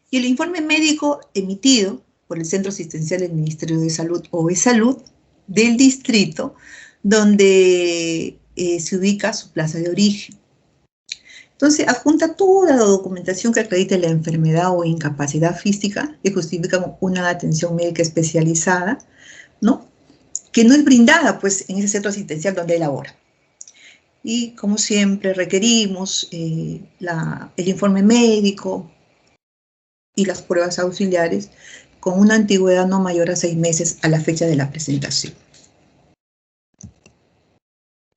y el informe médico emitido por el Centro Asistencial del Ministerio de Salud o E-Salud del distrito donde se ubica su plaza de origen. Entonces, adjunta toda la documentación que acredite la enfermedad o incapacidad física que justifica una atención médica especializada, ¿no? Que no es brindada, pues, en ese centro asistencial donde él labora. Y, como siempre, requerimos el informe médico y las pruebas auxiliares con una antigüedad no mayor a 6 meses a la fecha de la presentación.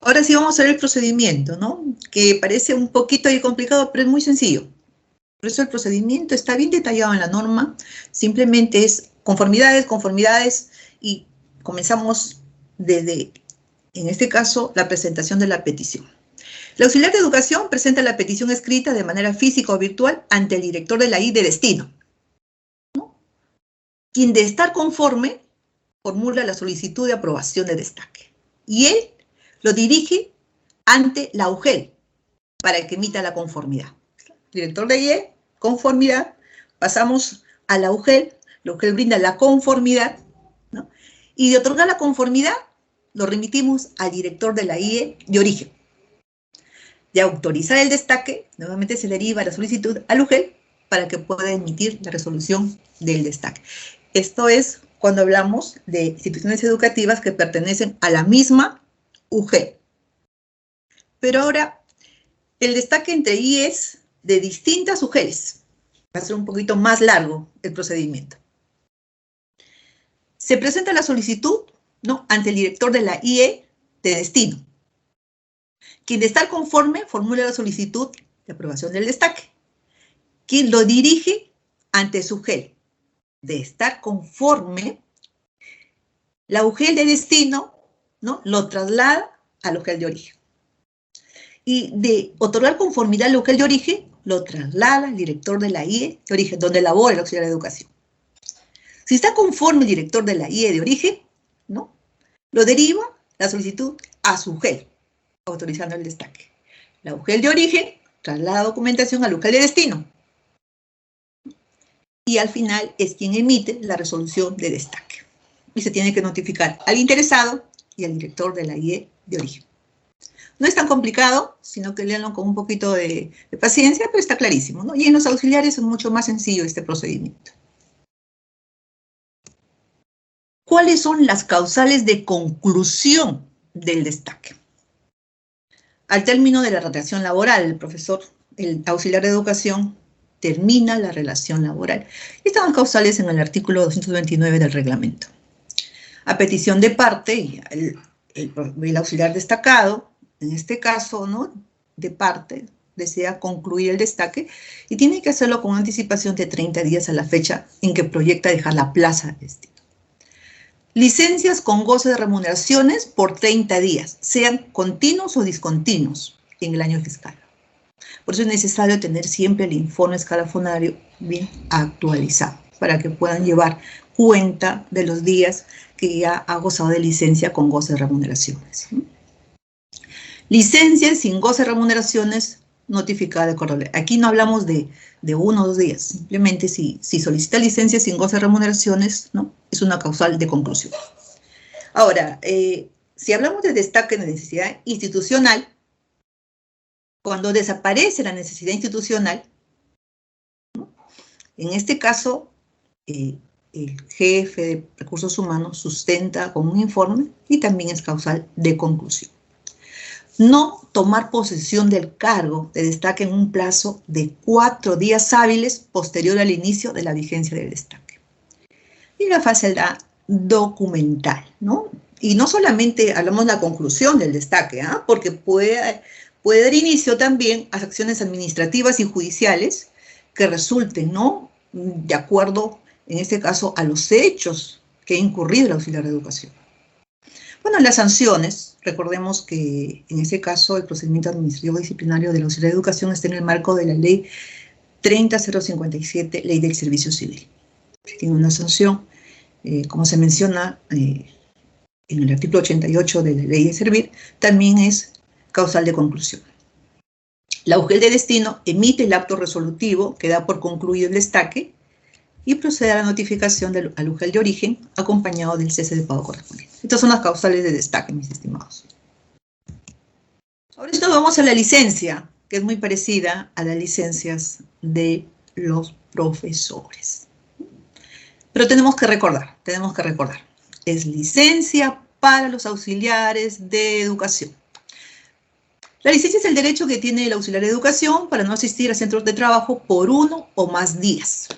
Ahora sí vamos a ver el procedimiento, ¿no? Que parece un poquito ahí complicado, pero es muy sencillo. Por eso el procedimiento está bien detallado en la norma, simplemente es conformidades, y comenzamos desde, en este caso, la presentación de la petición. El auxiliar de educación presenta la petición escrita de manera física o virtual ante el director de la I de destino, ¿no? Quien de estar conforme formula la solicitud de aprobación de destaque. Y él lo dirige ante la UGEL para que emita la conformidad. Director de IE, conformidad, pasamos a la UGEL brinda la conformidad, ¿no? Y de otorgar la conformidad, lo remitimos al director de la IE de origen. De autorizar el destaque, nuevamente se deriva la solicitud al UGEL para que pueda emitir la resolución del destaque. Esto es cuando hablamos de instituciones educativas que pertenecen a la misma UGEL. Pero ahora, el destaque entre IES de distintas UGELs. Va a ser un poquito más largo el procedimiento. Se presenta la solicitud, ¿no? Ante el director de la IE de destino. Quien de estar conforme formula la solicitud de aprobación del destaque. Quien lo dirige ante su UGEL. De estar conforme, la UGEL de destino, ¿no? Lo traslada al UGEL de origen. Y de otorgar conformidad al UGEL de origen, lo traslada al director de la IE de origen, donde labora el auxiliar de educación. Si está conforme el director de la IE de origen, ¿no? Lo deriva la solicitud a su UGEL, autorizando el destaque. La UGEL de origen traslada documentación al UGEL de destino. Y al final es quien emite la resolución de destaque. Y se tiene que notificar al interesado y al director de la IE de origen. No es tan complicado, sino que léanlo con un poquito de paciencia, pero está clarísimo, ¿no? Y en los auxiliares es mucho más sencillo este procedimiento. ¿Cuáles son las causales de conclusión del destaque? Al término de la relación laboral, el auxiliar de educación, termina la relación laboral. Están causales en el artículo 229 del reglamento. A petición de parte, el auxiliar destacado, en este caso, ¿no?, de parte, desea concluir el destaque y tiene que hacerlo con anticipación de 30 días a la fecha en que proyecta dejar la plaza de destino. Licencias con goce de remuneraciones por 30 días, sean continuos o discontinuos en el año fiscal. Por eso es necesario tener siempre el informe escalafonario bien actualizado para que puedan llevar cuenta de los días que ya ha gozado de licencia con goce de remuneraciones. Licencias sin goce de remuneraciones notificada de acuerdo a ley. Aquí no hablamos de 1 o 2 días, simplemente si solicita licencia sin goce de remuneraciones, ¿no?, es una causal de conclusión. Ahora, si hablamos de destaque de necesidad institucional, cuando desaparece la necesidad institucional, ¿no?, en este caso, el jefe de recursos humanos sustenta con un informe y también es causal de conclusión. No tomar posesión del cargo de destaque en un plazo de 4 días hábiles posterior al inicio de la vigencia del destaque. Y la falsedad documental, ¿no? Y no solamente hablamos de la conclusión del destaque, porque puede dar inicio también a acciones administrativas y judiciales que resulten, ¿no?, de acuerdo, en este caso, a los hechos que ha incurrido el auxiliar de educación. Bueno, las sanciones, recordemos que en este caso el procedimiento administrativo disciplinario del auxiliar de educación está en el marco de la ley 30057, ley del servicio civil. Tiene una sanción, como se menciona en el artículo 88 de la ley de servir, también es causal de conclusión. La UGEL de destino emite el acto resolutivo que da por concluido el destaque y procede a la notificación al UGEL de origen acompañado del cese de pago correspondiente. Estas son las causales de destaque, mis estimados. Ahora vamos a la licencia, que es muy parecida a las licencias de los profesores. Pero tenemos que recordar, es licencia para los auxiliares de educación. La licencia es el derecho que tiene el auxiliar de educación para no asistir a centros de trabajo por 1 o más días.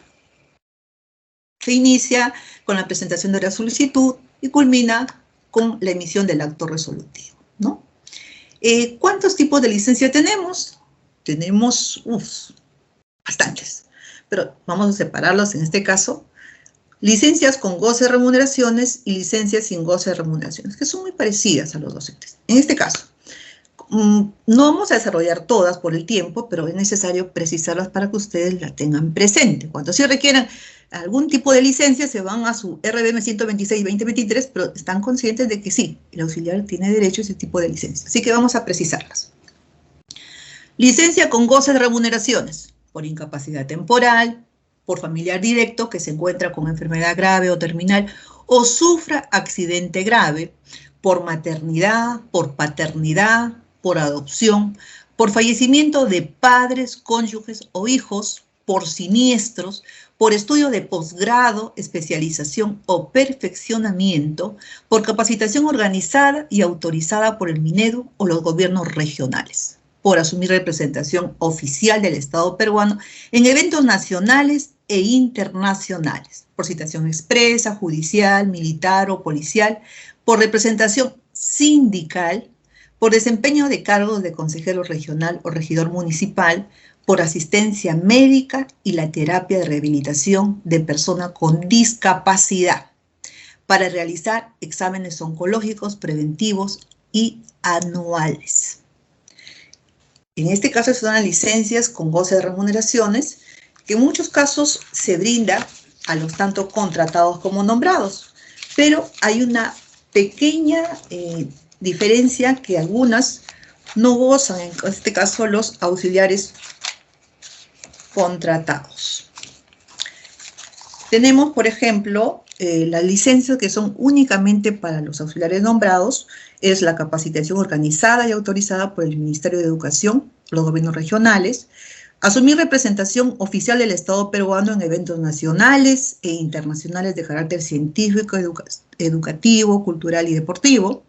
Se inicia con la presentación de la solicitud y culmina con la emisión del acto resolutivo, ¿no? ¿Cuántos tipos de licencia tenemos? Tenemos bastantes, pero vamos a separarlos en este caso. Licencias con goce de remuneraciones y licencias sin goce de remuneraciones, que son muy parecidas a los docentes. En este caso, no vamos a desarrollar todas por el tiempo, pero es necesario precisarlas para que ustedes la tengan presente. Cuando sí requieran algún tipo de licencia, se van a su RBM 126-2023, pero están conscientes de que sí, el auxiliar tiene derecho a ese tipo de licencia. Así que vamos a precisarlas. Licencia con goce de remuneraciones, por incapacidad temporal, por familiar directo que se encuentra con enfermedad grave o terminal o sufra accidente grave, por maternidad, por paternidad, por adopción, por fallecimiento de padres, cónyuges o hijos, por siniestros, por estudio de posgrado, especialización o perfeccionamiento, por capacitación organizada y autorizada por el Minedu o los gobiernos regionales, por asumir representación oficial del Estado peruano en eventos nacionales e internacionales, por citación expresa, judicial, militar o policial, por representación sindical, por desempeño de cargos de consejero regional o regidor municipal, por asistencia médica y la terapia de rehabilitación de persona con discapacidad, para realizar exámenes oncológicos preventivos y anuales. En este caso son las licencias con goce de remuneraciones, que en muchos casos se brinda a los tanto contratados como nombrados, pero hay una pequeña diferencia que algunas no gozan, en este caso los auxiliares contratados. Tenemos, por ejemplo, las licencias que son únicamente para los auxiliares nombrados es la capacitación organizada y autorizada por el Ministerio de Educación, los gobiernos regionales, asumir representación oficial del Estado peruano en eventos nacionales e internacionales de carácter científico, educativo, cultural y deportivo,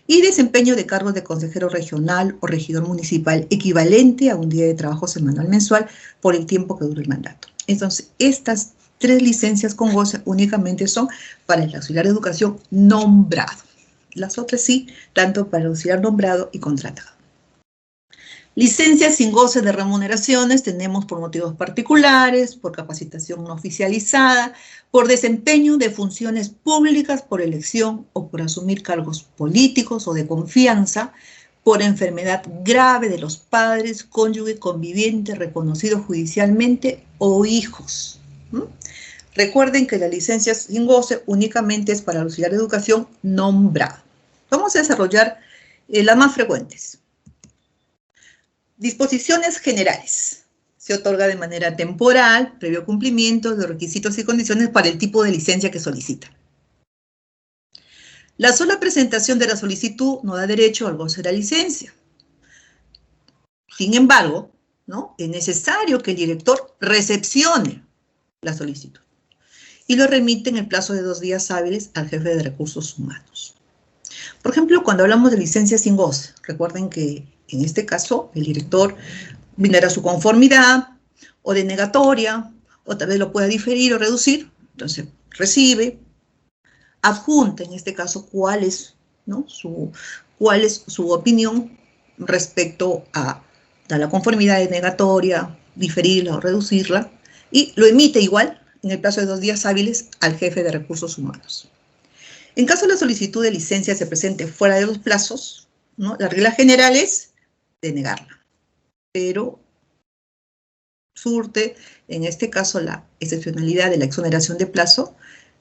y desempeño de cargos de consejero regional o regidor municipal equivalente a un día de trabajo semanal mensual por el tiempo que dure el mandato. Entonces, estas 3 licencias con goce únicamente son para el auxiliar de educación nombrado. Las otras sí, tanto para el auxiliar nombrado y contratado. Licencias sin goce de remuneraciones tenemos por motivos particulares, por capacitación no oficializada, por desempeño de funciones públicas, por elección o por asumir cargos políticos o de confianza, por enfermedad grave de los padres, cónyuge, conviviente, reconocido judicialmente o hijos. Recuerden que la licencia sin goce únicamente es para el auxiliar de educación nombrado. Vamos a desarrollar las más frecuentes. Disposiciones generales. Se otorga de manera temporal, previo cumplimiento de requisitos y condiciones para el tipo de licencia que solicita. La sola presentación de la solicitud no da derecho al goce de la licencia. Sin embargo, ¿no?, es necesario que el director recepcione la solicitud y lo remite en el plazo de 2 días hábiles al jefe de recursos humanos. Por ejemplo, cuando hablamos de licencia sin goce, recuerden que en este caso el director brindará su conformidad o denegatoria, o tal vez lo pueda diferir o reducir. Entonces, recibe, adjunta en este caso cuál es, ¿no?, cuál es su opinión respecto a la conformidad denegatoria, diferirla o reducirla, y lo emite igual en el plazo de 2 días hábiles al jefe de recursos humanos. En caso de la solicitud de licencia se presente fuera de los plazos, ¿no?, la regla general es denegarla, pero surte en este caso la excepcionalidad de la exoneración de plazo,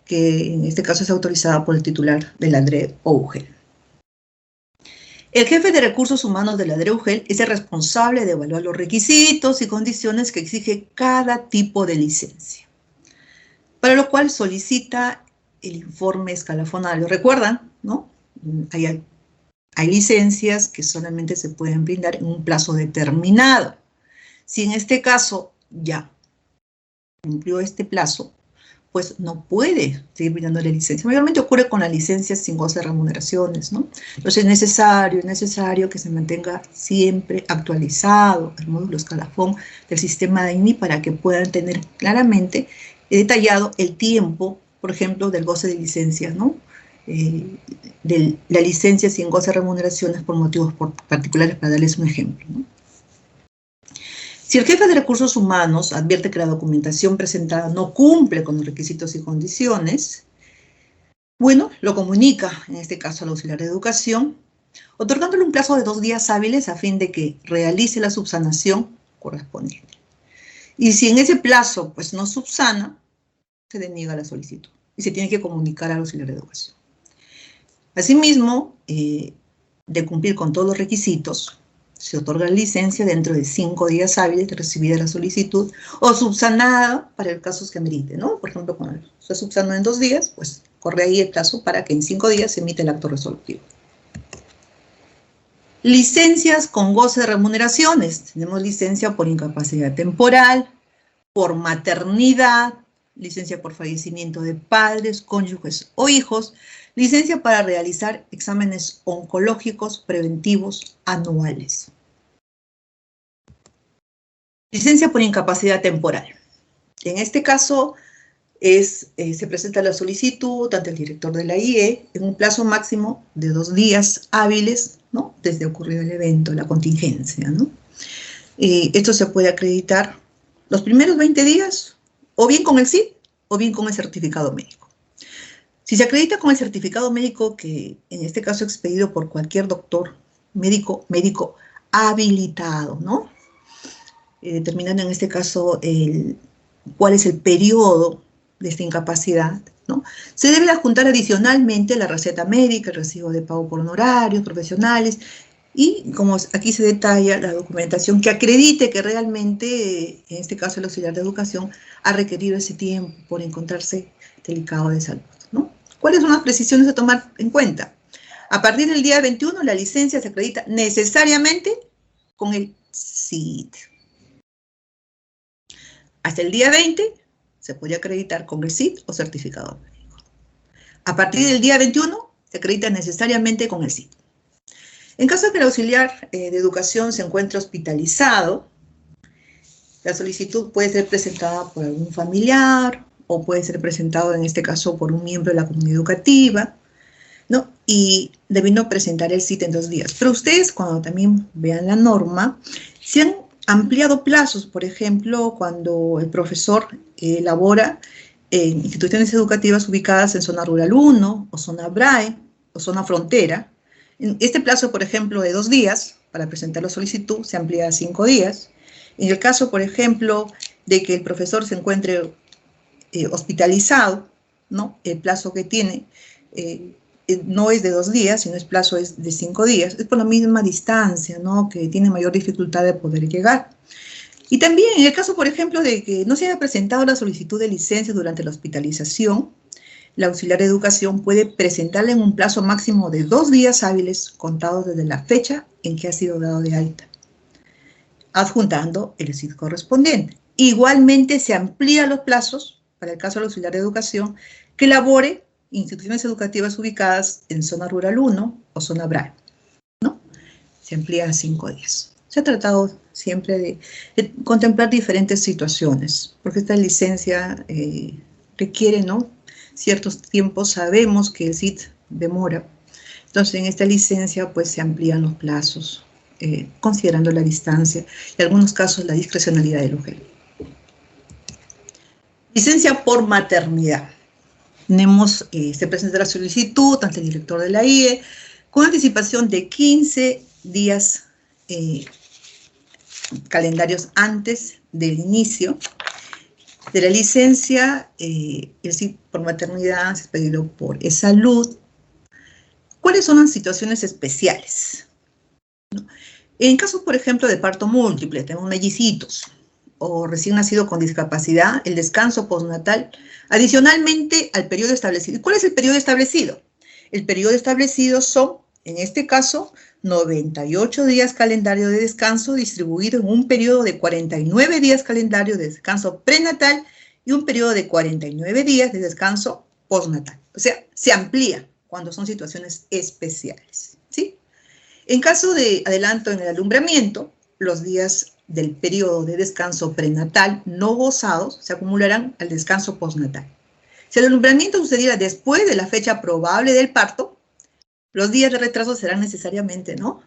que en este caso es autorizada por el titular de la DRE o UGEL. El jefe de recursos humanos de la DRE UGEL es el responsable de evaluar los requisitos y condiciones que exige cada tipo de licencia, para lo cual solicita el informe escalafonario. ¿Recuerdan, no? Hay licencias que solamente se pueden brindar en un plazo determinado. Si en este caso ya cumplió este plazo, pues no puede seguir brindando la licencia. Mayormente ocurre con las licencias sin goce de remuneraciones, ¿no? Entonces es necesario que se mantenga siempre actualizado el módulo escalafón del sistema de INI para que puedan tener claramente detallado el tiempo, por ejemplo, del goce de licencias, ¿no?, de la licencia sin goce de remuneraciones por motivos particulares, para darles un ejemplo, ¿no? Si el jefe de recursos humanos advierte que la documentación presentada no cumple con los requisitos y condiciones, bueno, lo comunica, en este caso al auxiliar de educación, otorgándole un plazo de 2 días hábiles a fin de que realice la subsanación correspondiente. Y si en ese plazo pues no subsana, se deniega la solicitud y se tiene que comunicar al auxiliar de educación. Asimismo, de cumplir con todos los requisitos, se otorga la licencia dentro de 5 días hábiles de recibida la solicitud o subsanada para el caso que amerite, ¿no? Por ejemplo, cuando se subsanó en 2 días, pues corre ahí el plazo para que en 5 días se emita el acto resolutivo. Licencias con goce de remuneraciones. Tenemos licencia por incapacidad temporal, por maternidad, licencia por fallecimiento de padres, cónyuges o hijos, licencia para realizar exámenes oncológicos preventivos anuales. Licencia por incapacidad temporal. En este caso, se presenta la solicitud ante el director de la IE en un plazo máximo de 2 días hábiles, ¿no?, desde ocurrido el evento, la contingencia, ¿no? Esto se puede acreditar los primeros 20 días, o bien con el CIP, o bien con el certificado médico. Si se acredita con el certificado médico, que en este caso expedido por cualquier doctor médico habilitado, ¿no?, determinando en este caso cuál es el periodo de esta incapacidad, ¿no?, se debe adjuntar adicionalmente la receta médica, el recibo de pago por honorarios profesionales y, como aquí se detalla, la documentación que acredite que realmente, en este caso el auxiliar de educación, ha requerido ese tiempo por encontrarse delicado de salud. ¿Cuáles son las precisiones a tomar en cuenta? A partir del día 21, la licencia se acredita necesariamente con el CID. Hasta el día 20 se puede acreditar con el CID o certificado médico. A partir del día 21 se acredita necesariamente con el CID. En caso de que el auxiliar de educación se encuentre hospitalizado, la solicitud puede ser presentada por algún familiar o puede ser presentado en este caso por un miembro de la comunidad educativa, ¿no? Y debiendo presentar el CID en 2 días. Pero ustedes, cuando también vean la norma, se han ampliado plazos, por ejemplo, cuando el profesor elabora en instituciones educativas ubicadas en zona rural 1, o zona BRAE, o zona frontera. Este plazo, por ejemplo, de 2 días para presentar la solicitud se amplía a 5 días. En el caso, por ejemplo, de que el profesor se encuentre hospitalizado, ¿no? El plazo que tiene no es de 2 días, sino el plazo es de 5 días. Es por la misma distancia, ¿no? Que tiene mayor dificultad de poder llegar. Y también en el caso, por ejemplo, de que no se haya presentado la solicitud de licencia durante la hospitalización, la auxiliar de educación puede presentarla en un plazo máximo de 2 días hábiles contados desde la fecha en que ha sido dado de alta, adjuntando el CID correspondiente. Igualmente se amplían los plazos para el caso del auxiliar de educación que labore instituciones educativas ubicadas en zona rural 1 o zona BRAE, ¿no? Se amplía a 5 días. Se ha tratado siempre de contemplar diferentes situaciones, porque esta licencia requiere, ¿no?, ciertos tiempos. Sabemos que el CID demora. Entonces, en esta licencia, pues, se amplían los plazos, considerando la distancia y en algunos casos la discrecionalidad del UGEL. Licencia por maternidad. Se presenta la solicitud ante el director de la IE con anticipación de 15 días calendarios antes del inicio de la licencia. El CID por maternidad es pedido por eSalud. ¿Cuáles son las situaciones especiales? ¿No? En caso, por ejemplo, de parto múltiple, tenemos mellicitos, o recién nacido con discapacidad, el descanso postnatal, adicionalmente al periodo establecido. ¿Cuál es el periodo establecido? El periodo establecido son, en este caso, 98 días calendario de descanso distribuido en un periodo de 49 días calendario de descanso prenatal y un periodo de 49 días de descanso postnatal. O sea, se amplía cuando son situaciones especiales, ¿sí? En caso de adelanto en el alumbramiento, los días del periodo de descanso prenatal no gozados se acumularán al descanso postnatal. Si el alumbramiento sucediera después de la fecha probable del parto, los días de retraso serán necesariamente, ¿no?,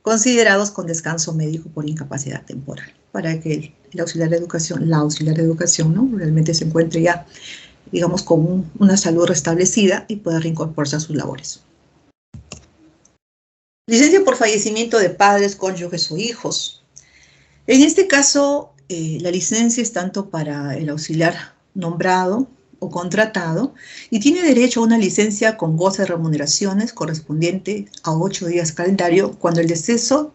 considerados con descanso médico por incapacidad temporal, para que el auxiliar de educación, la auxiliar de educación, ¿no?, realmente se encuentre ya, digamos, con una salud restablecida y pueda reincorporarse a sus labores. Licencia por fallecimiento de padres, cónyuges o hijos. En este caso, la licencia es tanto para el auxiliar nombrado o contratado y tiene derecho a una licencia con goce de remuneraciones correspondiente a 8 días calendario cuando el deceso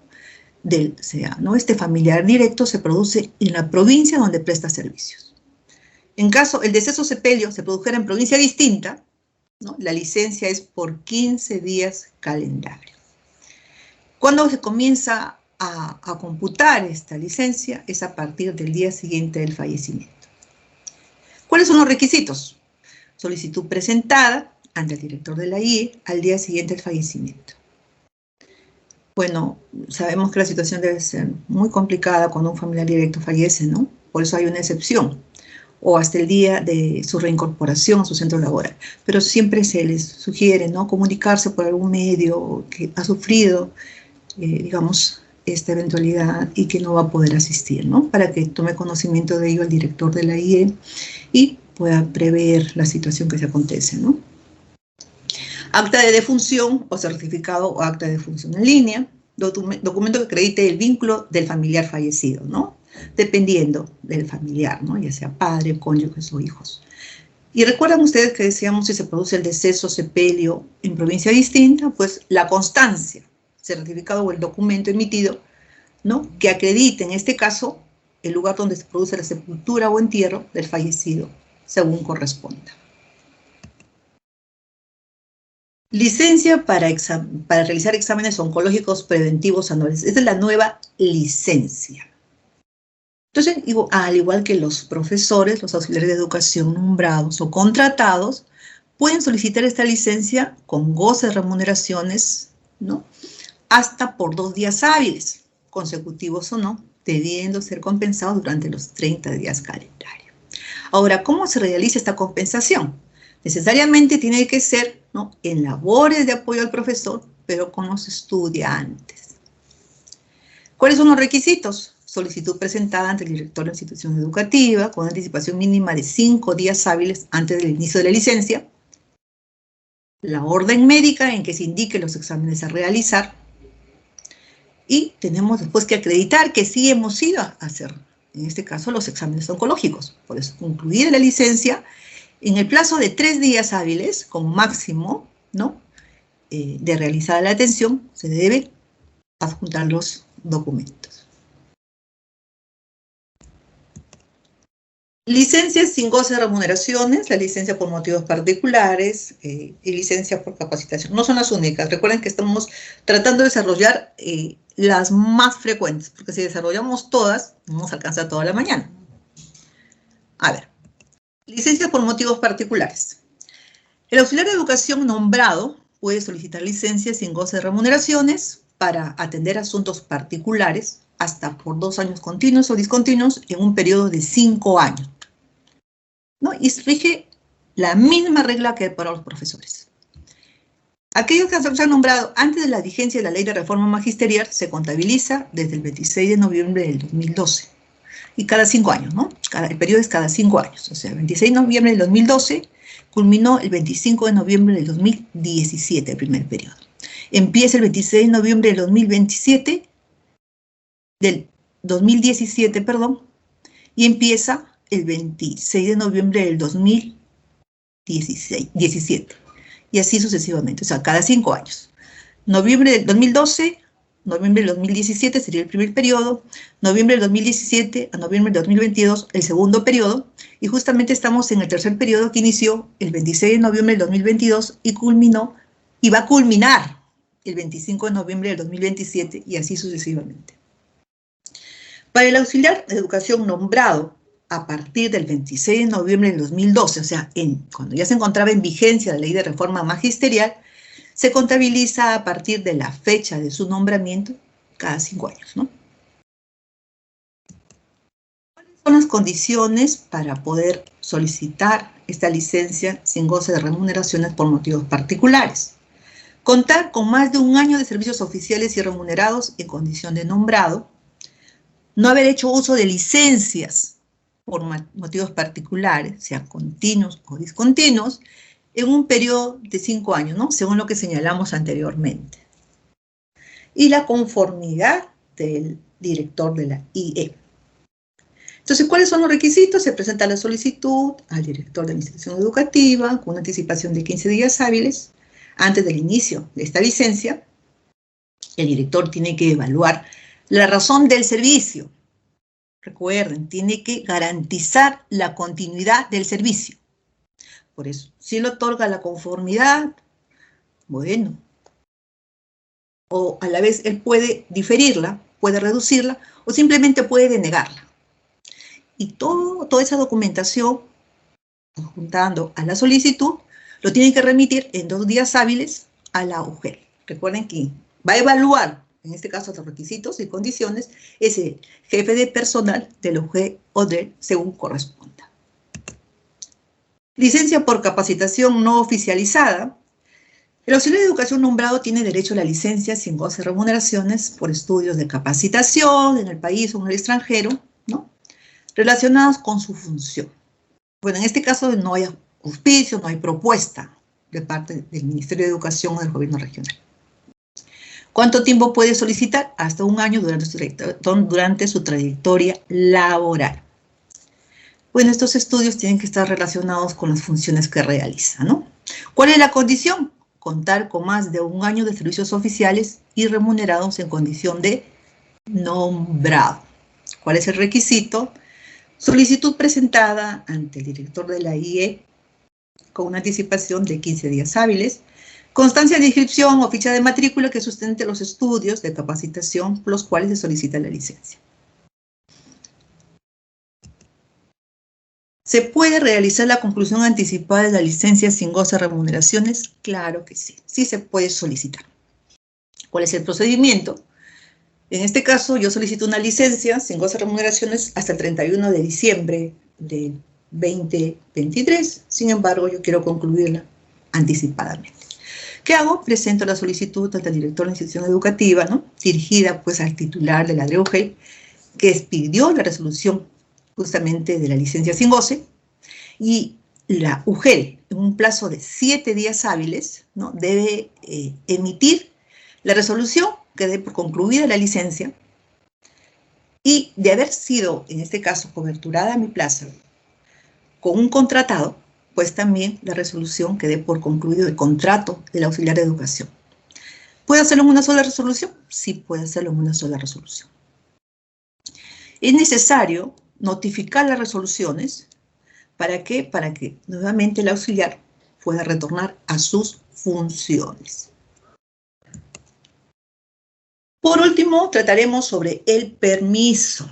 del este familiar directo se produce en la provincia donde presta servicios. En caso el deceso sepelio se produjera en provincia distinta, ¿no?, la licencia es por 15 días calendario. Cuando se comienza a computar esta licencia es a partir del día siguiente del fallecimiento. ¿Cuáles son los requisitos? Solicitud presentada ante el director de la IE al día siguiente del fallecimiento. Bueno, sabemos que la situación debe ser muy complicada cuando un familiar directo fallece, ¿no? Por eso hay una excepción, o hasta el día de su reincorporación a su centro laboral. Pero siempre se les sugiere, ¿no?, comunicarse por algún medio que ha sufrido, digamos, esta eventualidad y que no va a poder asistir, ¿no?, para que tome conocimiento de ello el director de la IE y pueda prever la situación que se acontece, ¿no? Acta de defunción o certificado o acta de defunción en línea, documento que acredite el vínculo del familiar fallecido, ¿no?, dependiendo del familiar, ¿no?, ya sea padre, cónyuges o hijos. Y recuerdan ustedes que decíamos, si se produce el deceso sepelio en provincia distinta, pues la constancia, certificado o el documento emitido, ¿no?, que acredite en este caso el lugar donde se produce la sepultura o entierro del fallecido, según corresponda. Licencia para realizar exámenes oncológicos preventivos anuales. Esta es la nueva licencia. Entonces, al igual que los profesores, los auxiliares de educación nombrados o contratados, pueden solicitar esta licencia con goce de remuneraciones, ¿no? Hasta por 2 días hábiles, consecutivos o no, debiendo ser compensados durante los 30 días calendario. Ahora, ¿cómo se realiza esta compensación? Necesariamente tiene que ser, ¿no?, en labores de apoyo al profesor, pero con los estudiantes. ¿Cuáles son los requisitos? Solicitud presentada ante el director de la institución educativa con anticipación mínima de 5 días hábiles antes del inicio de la licencia. La orden médica en que se indiquen los exámenes a realizar. Y tenemos después que acreditar que sí hemos ido a hacer, en este caso, los exámenes oncológicos. Por eso, concluida la licencia, en el plazo de 3 días hábiles, con máximo, ¿no?, de realizada la atención, se debe adjuntar los documentos. Licencias sin goce de remuneraciones, la licencia por motivos particulares y licencia por capacitación. No son las únicas. Recuerden que estamos tratando de desarrollar las más frecuentes, porque si desarrollamos todas, no nos alcanza toda la mañana. A ver, licencia por motivos particulares. El auxiliar de educación nombrado puede solicitar licencias sin goce de remuneraciones para atender asuntos particulares hasta por 2 años continuos o discontinuos en un periodo de 5 años. ¿No? Y rige la misma regla que para los profesores. Aquellos que se han nombrado antes de la vigencia de la Ley de Reforma Magisterial se contabiliza desde el 26 de noviembre del 2012. Y cada 5 años, ¿no? El periodo es cada 5 años. O sea, el 26 de noviembre del 2012 culminó el 25 de noviembre del 2017, el primer periodo. Empieza el 26 de noviembre del 2017, y empieza el 26 de noviembre del 2017. Y así sucesivamente, o sea, cada 5 años. Noviembre del 2012, noviembre del 2017 sería el primer periodo, noviembre del 2017 a noviembre del 2022 el segundo periodo, y justamente estamos en el tercer periodo que inició el 26 de noviembre del 2022 y va a culminar el 25 de noviembre del 2027 y así sucesivamente. Para el auxiliar de educación nombrado a partir del 26 de noviembre del 2012, o sea, cuando ya se encontraba en vigencia la Ley de Reforma Magisterial, se contabiliza a partir de la fecha de su nombramiento cada 5 años, ¿no? ¿Cuáles son las condiciones para poder solicitar esta licencia sin goce de remuneraciones por motivos particulares? Contar con más de 1 año de servicios oficiales y remunerados en condición de nombrado, no haber hecho uso de licencias por motivos particulares, sean continuos o discontinuos, en un periodo de 5 años, ¿no?, según lo que señalamos anteriormente. Y la conformidad del director de la IE. Entonces, ¿cuáles son los requisitos? Se presenta la solicitud al director de la institución educativa con una anticipación de 15 días hábiles antes del inicio de esta licencia. El director tiene que evaluar la razón del servicio. Recuerden, tiene que garantizar la continuidad del servicio. Por eso, si él otorga la conformidad, bueno, o a la vez él puede diferirla, puede reducirla, o simplemente puede denegarla. Y toda esa documentación, juntando a la solicitud, lo tiene que remitir en 2 días hábiles a la UGEL. Recuerden que va a evaluar, en este caso, los requisitos y condiciones, es el jefe de personal de la UGEL o DEL, según corresponda. Licencia por capacitación no oficializada. El auxiliar de educación nombrado tiene derecho a la licencia sin goce de remuneraciones por estudios de capacitación en el país o en el extranjero, ¿no?, relacionados con su función. Bueno, en este caso no hay auspicio, no hay propuesta de parte del Ministerio de Educación o del Gobierno regional. ¿Cuánto tiempo puede solicitar? Hasta 1 año durante su trayectoria laboral. Bueno, estos estudios tienen que estar relacionados con las funciones que realiza, ¿no? ¿Cuál es la condición? Contar con más de 1 año de servicios oficiales y remunerados en condición de nombrado. ¿Cuál es el requisito? Solicitud presentada ante el director de la IE con una anticipación de 15 días hábiles, Constancia de inscripción o ficha de matrícula que sustente los estudios de capacitación por los cuales se solicita la licencia. ¿Se puede realizar la conclusión anticipada de la licencia sin goce de remuneraciones? Claro que sí, sí se puede solicitar. ¿Cuál es el procedimiento? En este caso, yo solicito una licencia sin goce de remuneraciones hasta el 31 de diciembre de 2023. Sin embargo, yo quiero concluirla anticipadamente. ¿Qué hago? Presento la solicitud ante el director de la institución educativa, ¿no? Dirigida pues al titular de la UGEL, que expidió la resolución justamente de la licencia sin goce, y la UGEL, en un plazo de 7 días hábiles, ¿no? Debe emitir la resolución que dé por concluida la licencia, y de haber sido, en este caso, coberturada mi plaza con un contratado, pues también la resolución que dé por concluido el contrato del auxiliar de educación. ¿Puede hacerlo en una sola resolución? Sí, puede hacerlo en una sola resolución. Es necesario notificar las resoluciones. ¿Para qué? Para que nuevamente el auxiliar pueda retornar a sus funciones. Por último, trataremos sobre el permiso.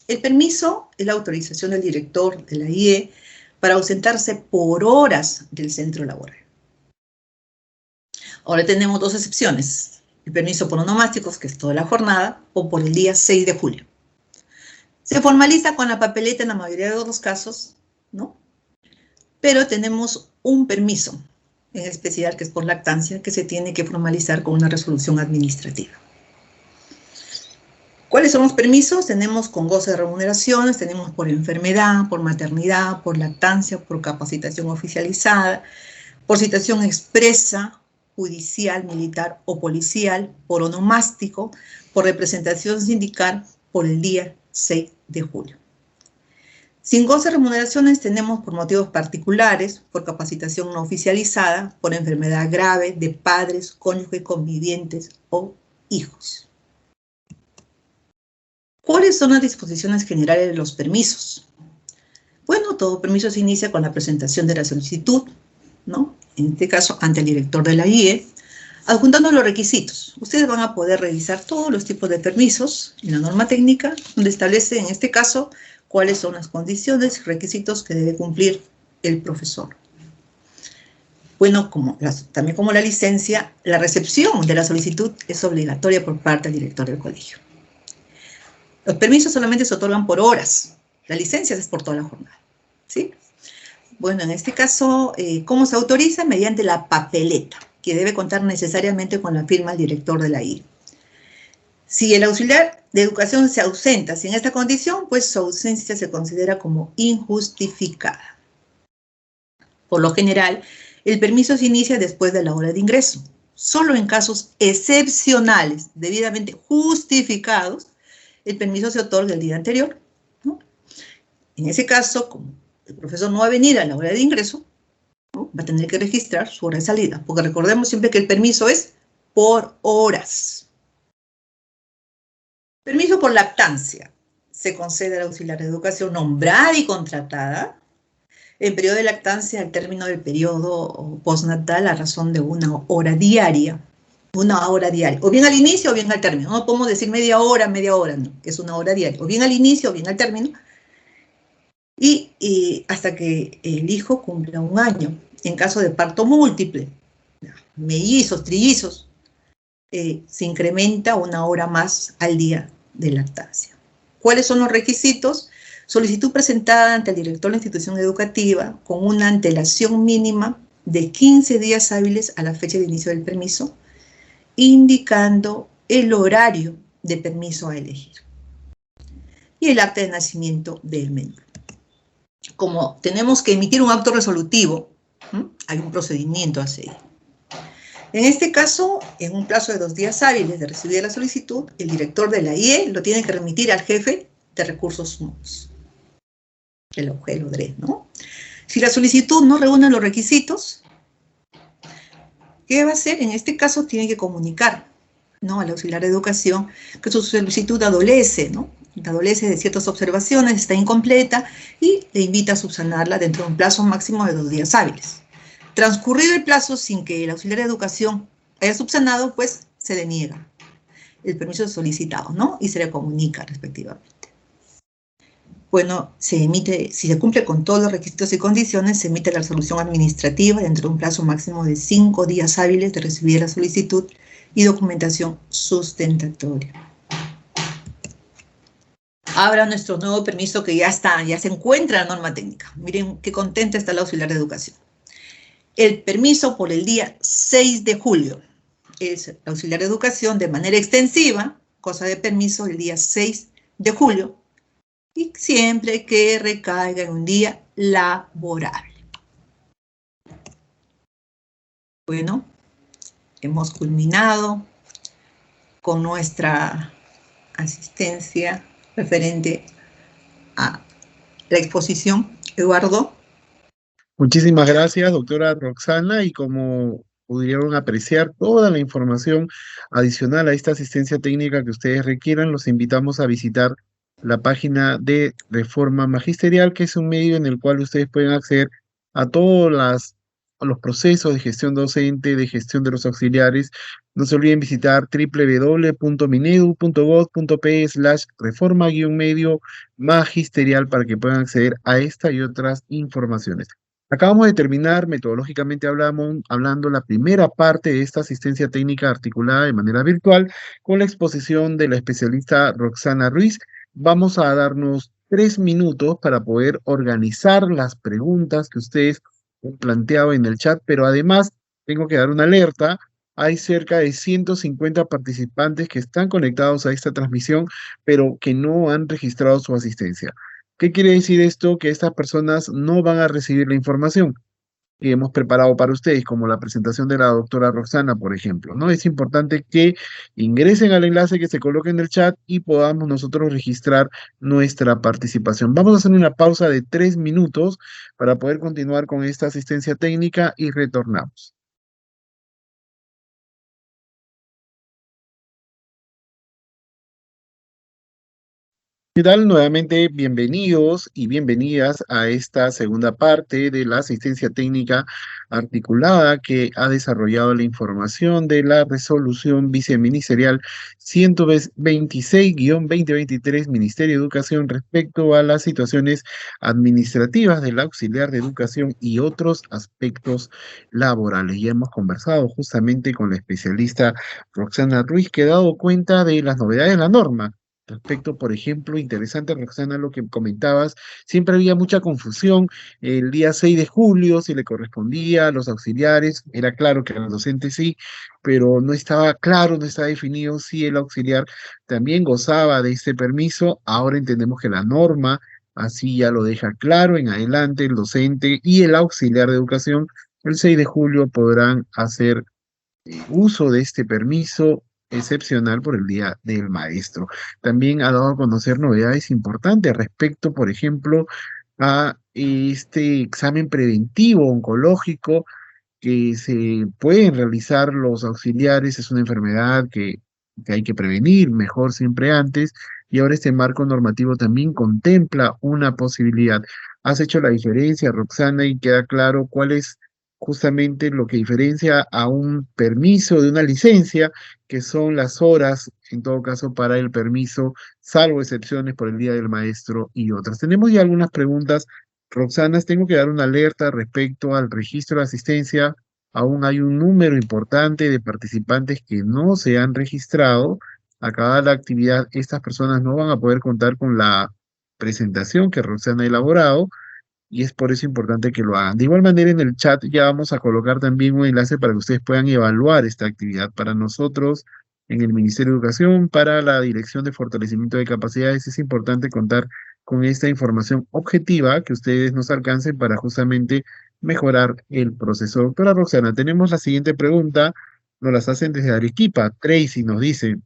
El permiso es la autorización del director de la IE para ausentarse por horas del centro laboral. Ahora tenemos dos excepciones: el permiso por onomásticos, que es toda la jornada, o por el día 6 de julio. Se formaliza con la papeleta en la mayoría de los casos, ¿no? Pero tenemos un permiso, en especial que es por lactancia, que se tiene que formalizar con una resolución administrativa. ¿Cuáles son los permisos? Tenemos con goce de remuneraciones, tenemos por enfermedad, por maternidad, por lactancia, por capacitación oficializada, por citación expresa, judicial, militar o policial, por onomástico, por representación sindical, por el día 6 de julio. Sin goce de remuneraciones tenemos por motivos particulares, por capacitación no oficializada, por enfermedad grave de padres, cónyuges, convivientes o hijos. ¿Cuáles son las disposiciones generales de los permisos? Bueno, todo permiso se inicia con la presentación de la solicitud, ¿no? En este caso, ante el director de la IE, adjuntando los requisitos. Ustedes van a poder revisar todos los tipos de permisos en la norma técnica, donde establece, en este caso, cuáles son las condiciones y requisitos que debe cumplir el profesor. Bueno, también como la licencia, la recepción de la solicitud es obligatoria por parte del director del colegio. Los permisos solamente se otorgan por horas, la licencia es por toda la jornada, ¿sí? Bueno, en este caso, ¿cómo se autoriza? Mediante la papeleta, que debe contar necesariamente con la firma del director de la IE. Si el auxiliar de educación se ausenta sin esta condición, pues su ausencia se considera como injustificada. Por lo general, el permiso se inicia después de la hora de ingreso. Solo en casos excepcionales, debidamente justificados, el permiso se otorga el día anterior, ¿no? En ese caso, como el profesor no va a venir a la hora de ingreso, ¿no? Va a tener que registrar su hora de salida, porque recordemos siempre que el permiso es por horas. Permiso por lactancia. Se concede al auxiliar de educación nombrada y contratada en periodo de lactancia al término del periodo postnatal a razón de 1 hora diaria. 1 hora diaria. O bien al inicio o bien al término. No podemos decir media hora, no. Es 1 hora diaria. O bien al inicio o bien al término. Y hasta que el hijo cumpla 1 año. En caso de parto múltiple, mellizos, trillizos, se incrementa 1 hora más al día de lactancia. ¿Cuáles son los requisitos? Solicitud presentada ante el director de la institución educativa con una antelación mínima de 15 días hábiles a la fecha de inicio del permiso, indicando el horario de permiso a elegir y el acta de nacimiento del menor. Como tenemos que emitir un acto resolutivo, hay un procedimiento a seguir. En este caso, en un plazo de 2 días hábiles de recibir la solicitud, el director de la IE lo tiene que remitir al jefe de recursos humanos, el ODRE, ¿no? Si la solicitud no reúne los requisitos, ¿qué va a hacer? En este caso tiene que comunicar, ¿no?, al auxiliar de educación que su solicitud adolece, ¿no? Adolece de ciertas observaciones, está incompleta y le invita a subsanarla dentro de un plazo máximo de 2 días hábiles. Transcurrido el plazo sin que el auxiliar de educación haya subsanado, pues se deniega el permiso solicitado, ¿no? Y se le comunica respectivamente. Bueno, se emite, si se cumple con todos los requisitos y condiciones, se emite la resolución administrativa dentro de un plazo máximo de 5 días hábiles de recibir la solicitud y documentación sustentatoria. Ahora nuestro nuevo permiso que ya está, ya se encuentra en la norma técnica. Miren qué contenta está la auxiliar de educación. El permiso por el día 6 de julio. Es el auxiliar de educación de manera extensiva, cosa de permiso el día 6 de julio, y siempre que recaiga en un día laborable. Bueno, hemos culminado con nuestra asistencia referente a la exposición. Eduardo.
Muchísimas gracias, doctora Roxana, y como pudieron apreciar toda la información adicional a esta asistencia técnica que ustedes requieran, los invitamos a visitar la página de Reforma Magisterial, que es un medio en el cual ustedes pueden acceder a a los procesos de gestión docente, de gestión de los auxiliares. No se olviden visitar www.minedu.gov.pe/reforma-medio magisterial para que puedan acceder a esta y otras informaciones. Acabamos de terminar, metodológicamente hablando, la primera parte de esta asistencia técnica articulada de manera virtual con la exposición de la especialista Roxana Ruiz. Vamos a darnos 3 minutos para poder organizar las preguntas que ustedes han planteado en el chat, pero además tengo que dar una alerta. Hay cerca de 150 participantes que están conectados a esta transmisión, pero que no han registrado su asistencia. ¿Qué quiere decir esto? Que estas personas no van a recibir la información que hemos preparado para ustedes, como la presentación de la doctora Roxana, por ejemplo, ¿no? Es importante que ingresen al enlace que se coloque en el chat y podamos nosotros registrar nuestra participación. Vamos a hacer una pausa de 3 minutos para poder continuar con esta asistencia técnica y retornamos. ¿Qué tal? Nuevamente, bienvenidos y bienvenidas a esta segunda parte de la asistencia técnica articulada que ha desarrollado la información de la resolución viceministerial 126-2023, Ministerio de Educación, respecto a las situaciones administrativas del auxiliar de educación y otros aspectos laborales. Ya hemos conversado justamente con la especialista Roxana Ruiz, que ha dado cuenta de las novedades de la norma. Respecto, por ejemplo, interesante, Roxana, lo que comentabas, siempre había mucha confusión. El día 6 de julio, si le correspondía a los auxiliares, era claro que a los docentes sí, pero no estaba claro, no estaba definido si el auxiliar también gozaba de este permiso. Ahora entendemos que la norma así ya lo deja claro. En adelante, el docente y el auxiliar de educación, el 6 de julio podrán hacer uso de este permiso excepcional por el Día del Maestro. También ha dado a conocer novedades importantes respecto, por ejemplo, a este examen preventivo oncológico que se pueden realizar los auxiliares. Es una enfermedad que hay que prevenir mejor siempre antes, y ahora este marco normativo también contempla una posibilidad. Has hecho la diferencia, Roxana, y queda claro cuál es justamente lo que diferencia a un permiso de una licencia, que son las horas, en todo caso, para el permiso, salvo excepciones por el Día del Maestro y otras. Tenemos ya algunas preguntas. Roxana, tengo que dar una alerta respecto al registro de asistencia. Aún hay un número importante de participantes que no se han registrado. Acabada la actividad, estas personas no van a poder contar con la presentación que Roxana ha elaborado, y es por eso importante que lo hagan. De igual manera, en el chat ya vamos a colocar también un enlace para que ustedes puedan evaluar esta actividad. Para nosotros, en el Ministerio de Educación, para la Dirección de Fortalecimiento de Capacidades, es importante contar con esta información objetiva que ustedes nos alcancen para justamente mejorar el proceso. Doctora Roxana, tenemos la siguiente pregunta, nos las hacen desde Arequipa. Tracy nos dice: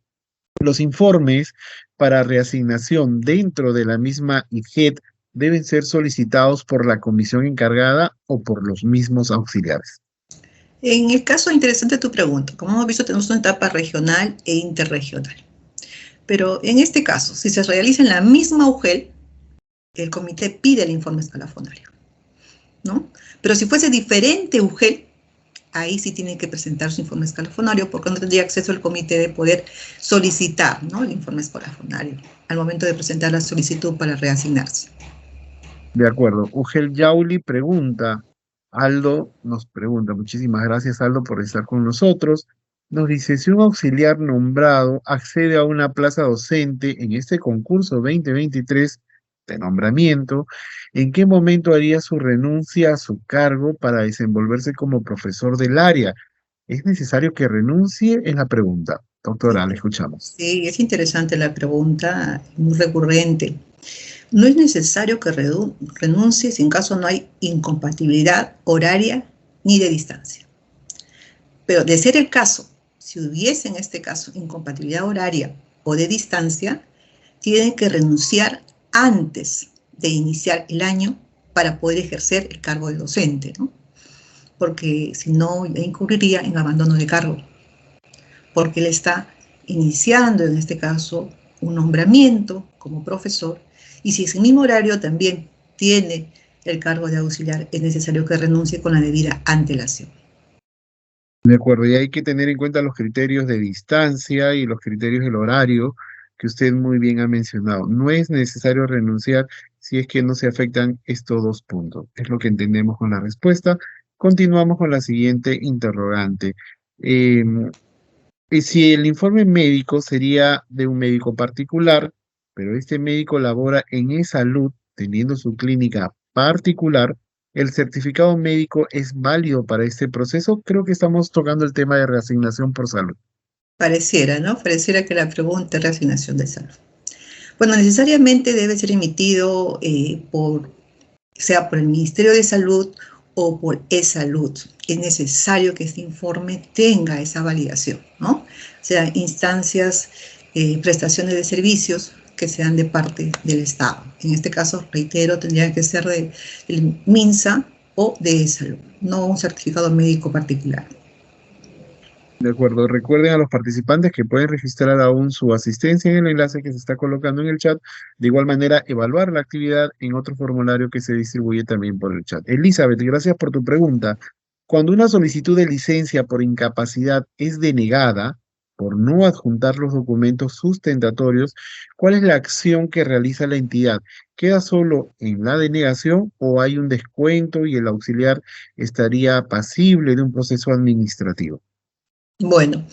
los informes para reasignación dentro de la misma IGED deben ser solicitados por la comisión encargada o por los mismos auxiliares.
En el caso interesante tu pregunta, como hemos visto, tenemos una etapa regional e interregional. Pero en este caso, si se realiza en la misma UGEL, el comité pide el informe escalafonario. ¿no? Pero si fuese diferente UGEL, ahí sí tiene que presentar su informe escalafonario porque no tendría acceso al comité de poder solicitar, ¿no?, el informe escalafonario al momento de presentar la solicitud para reasignarse.
De acuerdo. Ugel Yauli pregunta, Aldo nos pregunta, muchísimas gracias Aldo por estar con nosotros. Nos dice, si un auxiliar nombrado accede a una plaza docente en este concurso 2023 de nombramiento, ¿en qué momento haría su renuncia a su cargo para desenvolverse como profesor del área? ¿Es necesario que renuncie? Es la pregunta. Doctora, le escuchamos.
Sí, es interesante la pregunta, muy recurrente. No es necesario que renuncie si en caso no hay incompatibilidad horaria ni de distancia. Pero de ser el caso, si hubiese en este caso incompatibilidad horaria o de distancia, tiene que renunciar antes de iniciar el año para poder ejercer el cargo de docente, ¿no? Porque si no, incurriría en abandono de cargo, porque él está iniciando, en este caso, un nombramiento como profesor, y si ese mismo horario también tiene el cargo de auxiliar, es necesario que renuncie con la debida antelación.
De acuerdo, y hay que tener en cuenta los criterios de distancia y los criterios del horario que usted muy bien ha mencionado. No es necesario renunciar si es que no se afectan estos dos puntos. Es lo que entendemos con la respuesta. Continuamos con la siguiente interrogante. Em, y si el informe médico sería de un médico particular, pero este médico labora en e-salud, teniendo su clínica particular, ¿el certificado médico es válido para este proceso? Creo que estamos tocando el tema de reasignación por salud.
Pareciera, ¿no? Pareciera que la pregunta es reasignación de salud. Bueno, necesariamente debe ser emitido sea por el Ministerio de Salud o por e-Salud. Es necesario que este informe tenga esa validación, ¿no? O sea, instancias, prestaciones de servicios que sean de parte del Estado. En este caso, reitero, tendría que ser del MINSA o de e-Salud, no un certificado médico particular.
De acuerdo, recuerden a los participantes que pueden registrar aún su asistencia en el enlace que se está colocando en el chat. De igual manera, evaluar la actividad en otro formulario que se distribuye también por el chat. Elizabeth, gracias por tu pregunta. Cuando una solicitud de licencia por incapacidad es denegada por no adjuntar los documentos sustentatorios, ¿cuál es la acción que realiza la entidad? ¿Queda solo en la denegación o hay un descuento y el auxiliar estaría pasible de un proceso administrativo?
Bueno,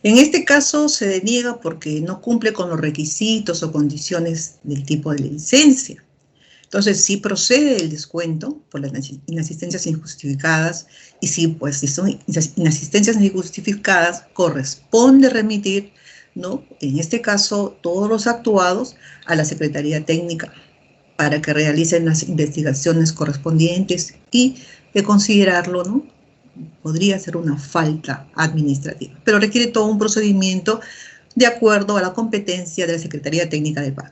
en este caso se deniega porque no cumple con los requisitos o condiciones del tipo de licencia. Entonces, sí procede el descuento por las inasistencias injustificadas y sí, pues si son inasistencias injustificadas, corresponde remitir, ¿no?, en este caso, todos los actuados a la Secretaría Técnica para que realicen las investigaciones correspondientes y de considerarlo, ¿no?, podría ser una falta administrativa, pero requiere todo un procedimiento de acuerdo a la competencia de la Secretaría Técnica del PAC.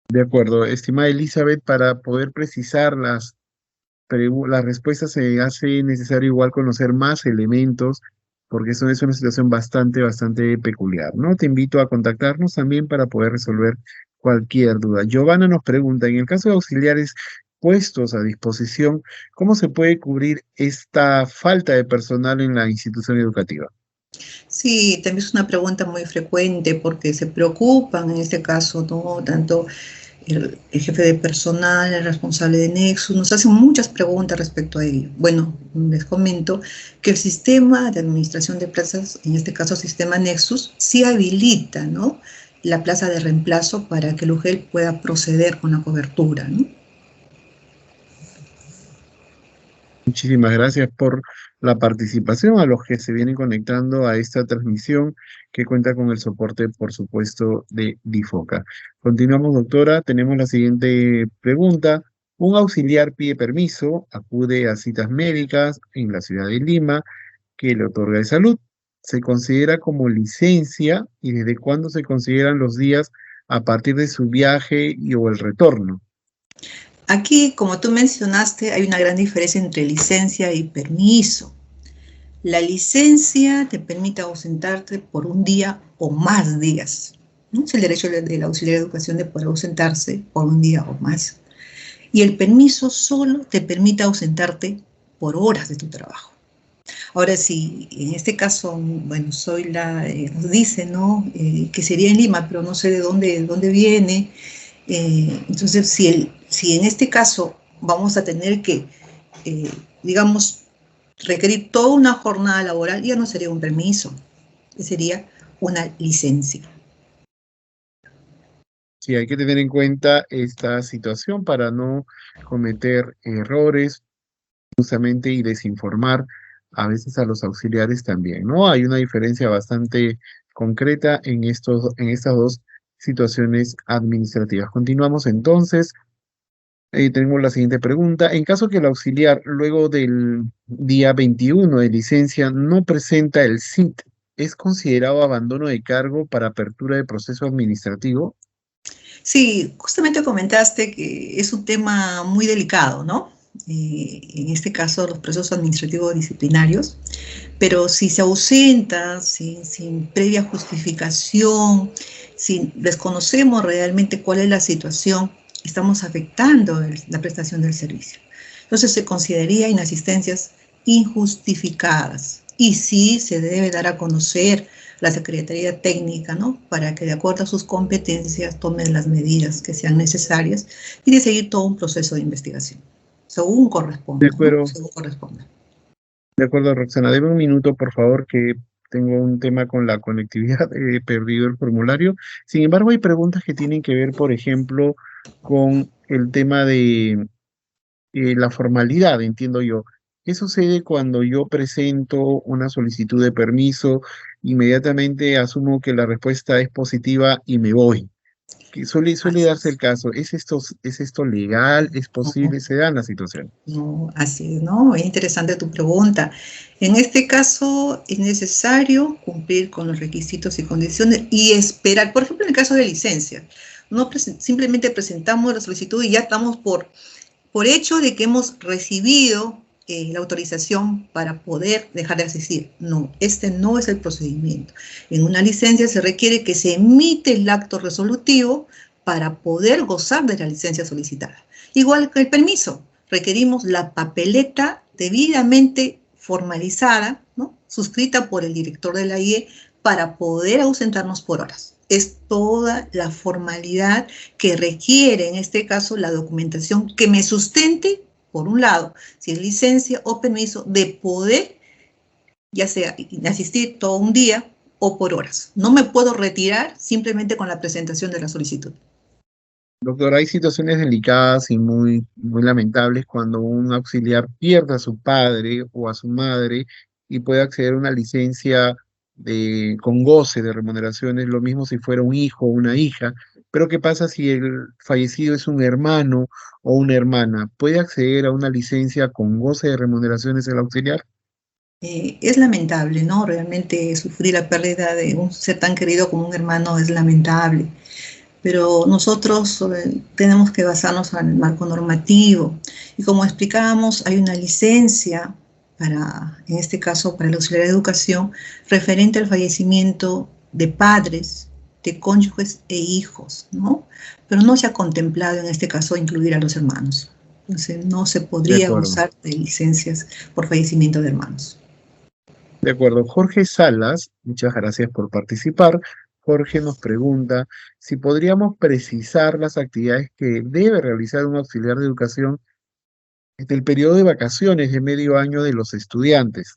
De acuerdo, estimada Elizabeth, para poder precisar las respuestas se hace necesario igual conocer más elementos, porque eso es una situación bastante peculiar, ¿no? Te invito a contactarnos también para poder resolver cualquier duda. Giovanna nos pregunta, en el caso de auxiliares puestos a disposición, ¿cómo se puede cubrir esta falta de personal en la institución educativa?
Sí, también es una pregunta muy frecuente porque se preocupan en este caso, ¿no?, tanto el jefe de personal, el responsable de Nexus, nos hacen muchas preguntas respecto a ello. Bueno, les comento que el sistema de administración de plazas, en este caso sistema Nexus, sí habilita, ¿no?, la plaza de reemplazo para que el UGEL pueda proceder con la cobertura, ¿no?
Muchísimas gracias por la participación a los que se vienen conectando a esta transmisión que cuenta con el soporte, por supuesto, de Difoca. Continuamos, doctora. Tenemos la siguiente pregunta. Un auxiliar pide permiso, acude a citas médicas en la ciudad de Lima que le otorga de salud. ¿Se considera como licencia y desde cuándo se consideran los días a partir de su viaje o el retorno?
Aquí, como tú mencionaste, hay una gran diferencia entre licencia y permiso. La licencia te permite ausentarte por un día o más días, ¿no? Es el derecho del auxiliar de educación de poder ausentarse por un día o más. y el permiso solo te permite ausentarte por horas de tu trabajo. Ahora, si en este caso, bueno, nos dice, ¿no? Que sería en Lima, pero no sé de dónde viene. Entonces, si en este caso vamos a tener que, digamos, requerir toda una jornada laboral, ya no sería un permiso, sería una licencia.
Sí, hay que tener en cuenta esta situación para no cometer errores justamente y desinformar a veces a los auxiliares también, ¿no? Hay una diferencia bastante concreta en estas dos situaciones administrativas. Continuamos entonces. Tenemos la siguiente pregunta. En caso que el auxiliar, luego del día 21 de licencia, no presenta el CIT, ¿es considerado abandono de cargo para apertura de proceso administrativo?
Sí, justamente comentaste que es un tema muy delicado, ¿no? En este caso, los procesos administrativos disciplinarios, pero si se ausenta sin previa justificación, si desconocemos realmente cuál es la situación, estamos afectando la prestación del servicio. Entonces se consideraría inasistencias injustificadas y sí se debe dar a conocer la Secretaría Técnica, ¿no? Para que de acuerdo a sus competencias tomen las medidas que sean necesarias y de seguir todo un proceso de investigación, según
De
corresponda, ¿no?
acuerdo,
Según corresponda.
de acuerdo, Roxana. Deme un minuto, por favor, que tengo un tema con la conectividad. He perdido el formulario. Sin embargo, hay preguntas que tienen que ver, por ejemplo, con el tema de la formalidad, entiendo yo. ¿Qué sucede cuando yo presento una solicitud de permiso? Inmediatamente asumo que la respuesta es positiva y me voy. Que suele
Así
darse el
es.
caso. ¿Es esto legal? ¿Es
No,
posible? ¿Se da en la situación?
no, así es, ¿no? Es interesante tu pregunta. En este caso es necesario cumplir con los requisitos y condiciones y esperar, por ejemplo, en el caso de licencia, no simplemente presentamos la solicitud y ya estamos por hecho de que hemos recibido la autorización para poder dejar de asistir. No, este no es el procedimiento. En una licencia se requiere que se emite el acto resolutivo para poder gozar de la licencia solicitada. Igual que el permiso, requerimos la papeleta debidamente formalizada, ¿no? Suscrita por el director de la IE para poder ausentarnos por horas. Es toda la formalidad que requiere, en este caso, la documentación que me sustente, por un lado, si es licencia o permiso, de poder, ya sea asistir todo un día o por horas. No me puedo retirar simplemente con la presentación de la solicitud.
Doctor, hay situaciones delicadas y muy lamentables cuando un auxiliar pierde a su padre o a su madre y puede acceder a una licencia con goce de remuneraciones, lo mismo si fuera un hijo o una hija. Pero ¿qué pasa si el fallecido es un hermano o una hermana? ¿Puede acceder a una licencia con goce de remuneraciones el auxiliar?
Es lamentable, ¿no? Realmente sufrir la pérdida de un ser tan querido como un hermano es lamentable. Pero nosotros tenemos que basarnos en el marco normativo. Y como explicábamos, hay una licencia en este caso, para el auxiliar de educación, referente al fallecimiento de padres, de cónyuges e hijos, ¿no? Pero no se ha contemplado en este caso incluir a los hermanos. Entonces, no se
De
podría
acuerdo.
gozar de licencias por fallecimiento de hermanos.
De acuerdo, Jorge Salas, muchas gracias por participar. Jorge nos pregunta si podríamos precisar las actividades que debe realizar un auxiliar de educación en el periodo de vacaciones de medio año de los estudiantes.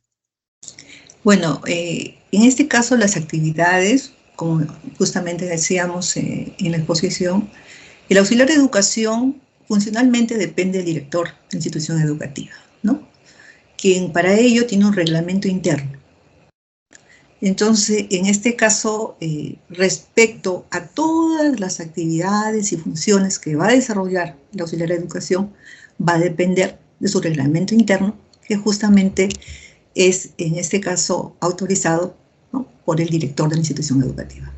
Bueno, en este caso las actividades, como justamente decíamos en la exposición, el auxiliar de educación funcionalmente depende del director de la institución educativa, ¿no? Quien para ello tiene un reglamento interno. Entonces, en este caso, respecto a todas las actividades y funciones que va a desarrollar el auxiliar de educación, va a depender de su reglamento interno, que justamente es, en este caso, autorizado, ¿no? Por el director de la institución educativa.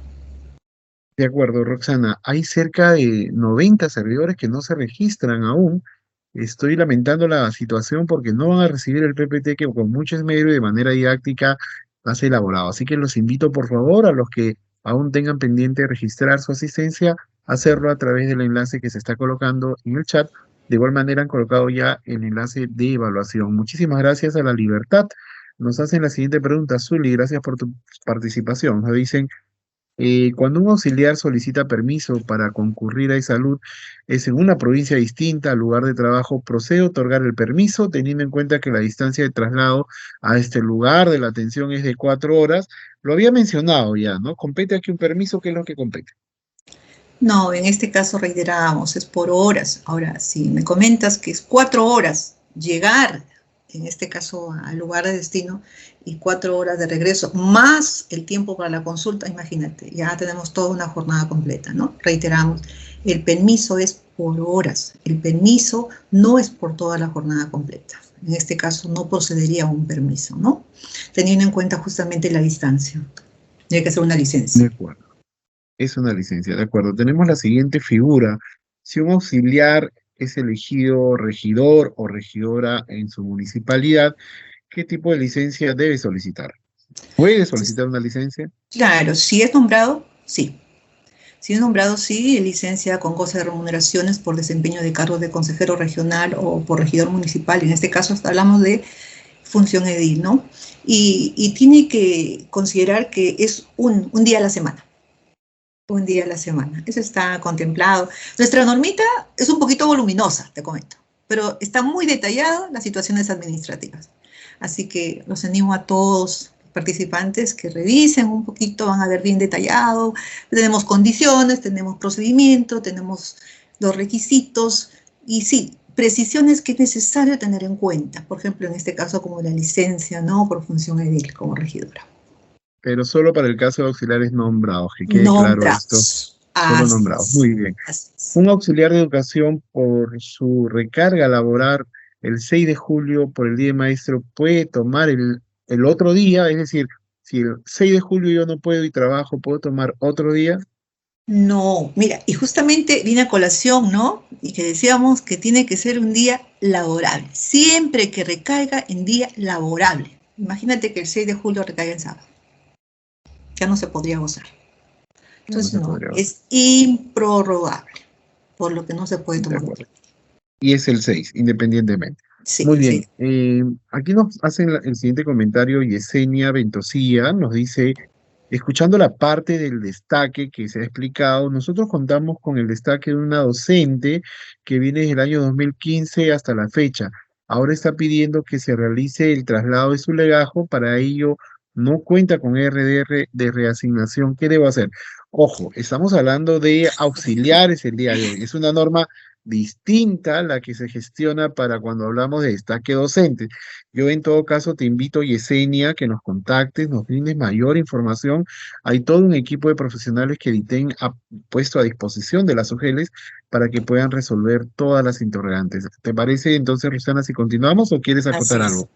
De acuerdo, Roxana, hay cerca de 90 servidores que no se registran aún. Estoy lamentando la situación porque no van a recibir el PPT que con mucho esmero y de manera didáctica has elaborado. Así que los invito, por favor, a los que aún tengan pendiente registrar su asistencia, a hacerlo a través del enlace que se está colocando en el chat De igual manera han colocado ya el enlace de evaluación. Muchísimas gracias a La Libertad. Nos hacen la siguiente pregunta, Zuli, gracias por tu participación. Nos dicen, cuando un auxiliar solicita permiso para concurrir a salud, es en una provincia distinta al lugar de trabajo, procede a otorgar el permiso, teniendo en cuenta que la distancia de traslado a este lugar de la atención es de 4 horas. Lo había mencionado ya, ¿no? Compete aquí un permiso, ¿qué es lo que compete?
No, en este caso reiteramos, es por horas. Ahora, si me comentas que es 4 horas llegar, en este caso al lugar de destino, y 4 horas de regreso, más el tiempo para la consulta, imagínate, ya tenemos toda una jornada completa, ¿no? Reiteramos, el permiso es por horas, el permiso no es por toda la jornada completa. En este caso no procedería a un permiso, ¿no? Teniendo en cuenta justamente la distancia. Tiene que ser una
De
licencia.
acuerdo. Es una licencia, de acuerdo. Tenemos la siguiente figura. Si un auxiliar es elegido regidor o regidora en su municipalidad, ¿qué tipo de licencia debe solicitar? ¿Puede
Entonces,
solicitar una licencia?
claro, si es nombrado, sí. Si es nombrado, sí, licencia con goce de remuneraciones por desempeño de cargos de consejero regional o por regidor municipal. En este caso hasta hablamos de función edil, ¿no? Y tiene que considerar que es un día a la semana. Un día a la semana. Eso está contemplado. Nuestra normita es un poquito voluminosa, te comento, pero está muy detallado las situaciones administrativas. Así que los animo a todos los participantes que revisen un poquito, van a ver bien detallado. Tenemos condiciones, tenemos procedimiento, tenemos los requisitos y sí, precisiones que es necesario tener en cuenta. Por ejemplo, en este caso como la licencia, ¿no? Por función edil como regidora.
Pero solo para el caso de auxiliares nombrados, que quede claro esto,
Nombrados.
solo
Así
nombrados.
es.
Muy bien.
Así es.
Un auxiliar de educación por su recarga laboral el 6 de julio por el Día de Maestro puede tomar el otro día, es decir, si el 6 de julio yo no puedo y trabajo, ¿puedo tomar otro día?
No, mira, y justamente viene a colación, ¿no? Y que decíamos que tiene que ser un día laborable, siempre que recaiga en día laborable. Imagínate que el 6 de julio recaiga en sábado, ya no se podría gozar.
Ya no
Entonces,
se
no,
podría hacer.
es improrrogable, por lo que no se puede
De
tomar
acuerdo.
otro.
Y es el 6 independientemente.
Sí,
Muy
sí.
bien. Aquí nos hacen el siguiente comentario Yesenia Ventosía, nos dice, escuchando la parte del destaque que se ha explicado, nosotros contamos con el destaque de una docente que viene desde el año 2015 hasta la fecha. Ahora está pidiendo que se realice el traslado de su legajo, para ello no cuenta con RDR de reasignación. ¿Qué debo hacer? Ojo, estamos hablando de auxiliares el día de hoy. Es una norma distinta a la que se gestiona para cuando hablamos de destaque docente. Yo en todo caso te invito, Yesenia, que nos contactes, nos brindes mayor información. Hay todo un equipo de profesionales que DITEN ha puesto a disposición de las OGELES para que puedan resolver todas las interrogantes. ¿Te parece entonces, Rosana, si continuamos o quieres
Así
acotar
es.
algo?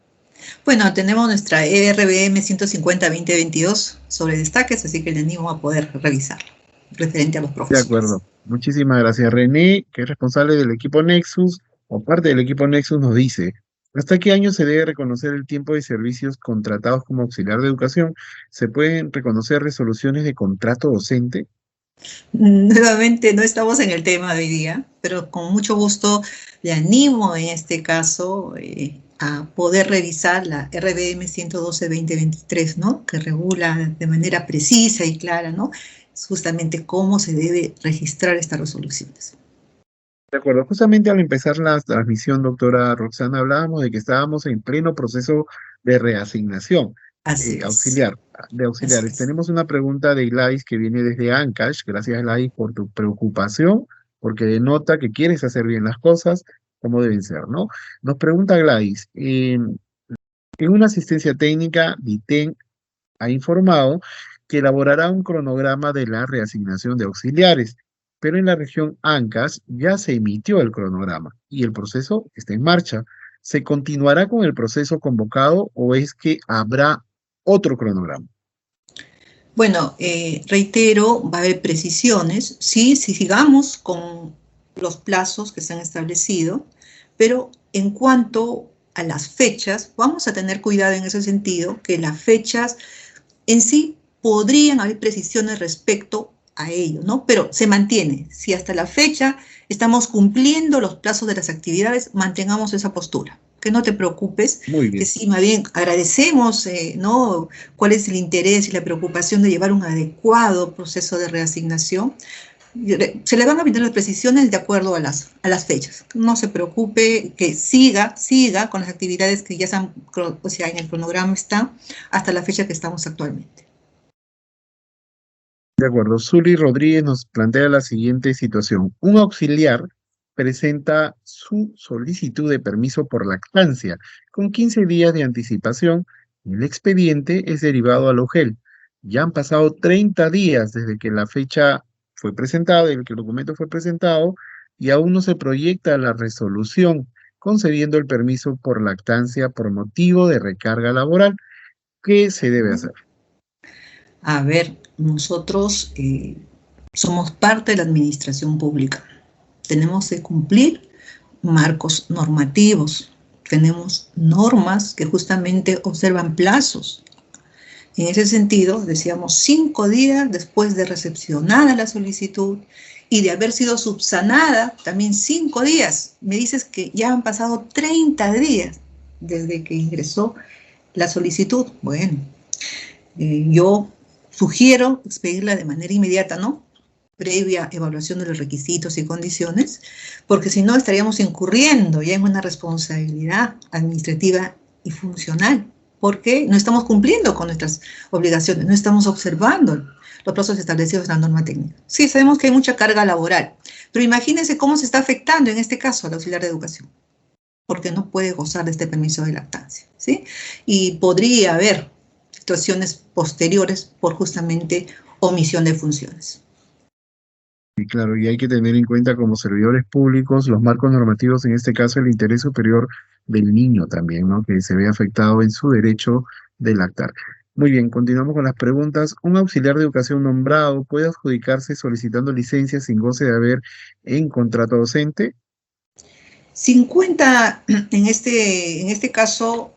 Bueno, tenemos nuestra ERBM 150-2022 sobre destaques, así que le animo a poder revisarlo, referente a los
De
profesores.
acuerdo. Muchísimas gracias. René, que es responsable del equipo Nexus, o parte del equipo Nexus, nos dice, ¿hasta qué año se debe reconocer el tiempo de servicios contratados como auxiliar de educación? ¿Se pueden reconocer resoluciones de contrato docente?
Nuevamente no estamos en el tema de hoy día, pero con mucho gusto le animo en este caso a poder revisar la RBM 112-2023, ¿no? Que regula de manera precisa y clara, ¿no? Justamente cómo se debe registrar estas resoluciones.
De acuerdo. Justamente al empezar la transmisión, doctora Roxana, hablábamos de que estábamos en pleno proceso de reasignación
Así es,
auxiliar, de
así
auxiliares.
es.
Tenemos una pregunta de Ilais que viene desde Ancash. Gracias, Ilais, por tu preocupación, porque denota que quieres hacer bien las cosas como deben ser, ¿no? Nos pregunta Gladys, en una asistencia técnica, DITEN ha informado que elaborará un cronograma de la reasignación de auxiliares, pero en la región Ancash ya se emitió el cronograma y el proceso está en marcha. ¿Se continuará con el proceso convocado o es que habrá otro cronograma?
Bueno, reitero, va a haber precisiones, sí, si sigamos con los plazos que se han establecido, pero en cuanto a las fechas, vamos a tener cuidado en ese sentido, que las fechas en sí podrían haber precisiones respecto a ello, ¿no? Pero se mantiene, si hasta la fecha estamos cumpliendo los plazos de las actividades, mantengamos esa postura. Que no te preocupes,
Muy bien.
que sí, más bien agradecemos, ¿no? Cuál es el interés y la preocupación de llevar un adecuado proceso de reasignación. Se le van a brindar las precisiones de acuerdo a las fechas. No se preocupe, que siga con las actividades que ya están, o sea, en el cronograma está, hasta la fecha que estamos actualmente.
De acuerdo. Zuli Rodríguez nos plantea la siguiente situación. Un auxiliar presenta su solicitud de permiso por lactancia con 15 días de anticipación. El expediente es derivado al OGEL. Ya han pasado 30 días desde que la fecha fue presentada, desde que el documento fue presentado, y aún no se proyecta la resolución concediendo el permiso por lactancia por motivo de recarga laboral. ¿Qué se debe hacer?
A ver, nosotros somos parte de la administración pública. Tenemos que cumplir marcos normativos. Tenemos normas que justamente observan plazos. En ese sentido, decíamos 5 días después de recepcionada la solicitud y de haber sido subsanada, también 5 días. Me dices que ya han pasado 30 días desde que ingresó la solicitud. Bueno, yo sugiero expedirla de manera inmediata, ¿no? Previa evaluación de los requisitos y condiciones, porque si no estaríamos incurriendo ya en una responsabilidad administrativa y funcional, porque no estamos cumpliendo con nuestras obligaciones, no estamos observando los plazos establecidos en la norma técnica. Sí, sabemos que hay mucha carga laboral, pero imagínense cómo se está afectando en este caso al auxiliar de educación, porque no puede gozar de este permiso de lactancia, ¿sí? Y podría haber situaciones posteriores por justamente omisión de funciones.
Y claro, y hay que tener en cuenta como servidores públicos los marcos normativos, en este caso el interés superior del niño también, ¿no? Que se ve afectado en su derecho de lactar. Muy bien, continuamos con las preguntas. ¿Un auxiliar de educación nombrado puede adjudicarse solicitando licencia sin goce de haber en contrato docente?
50 en este caso,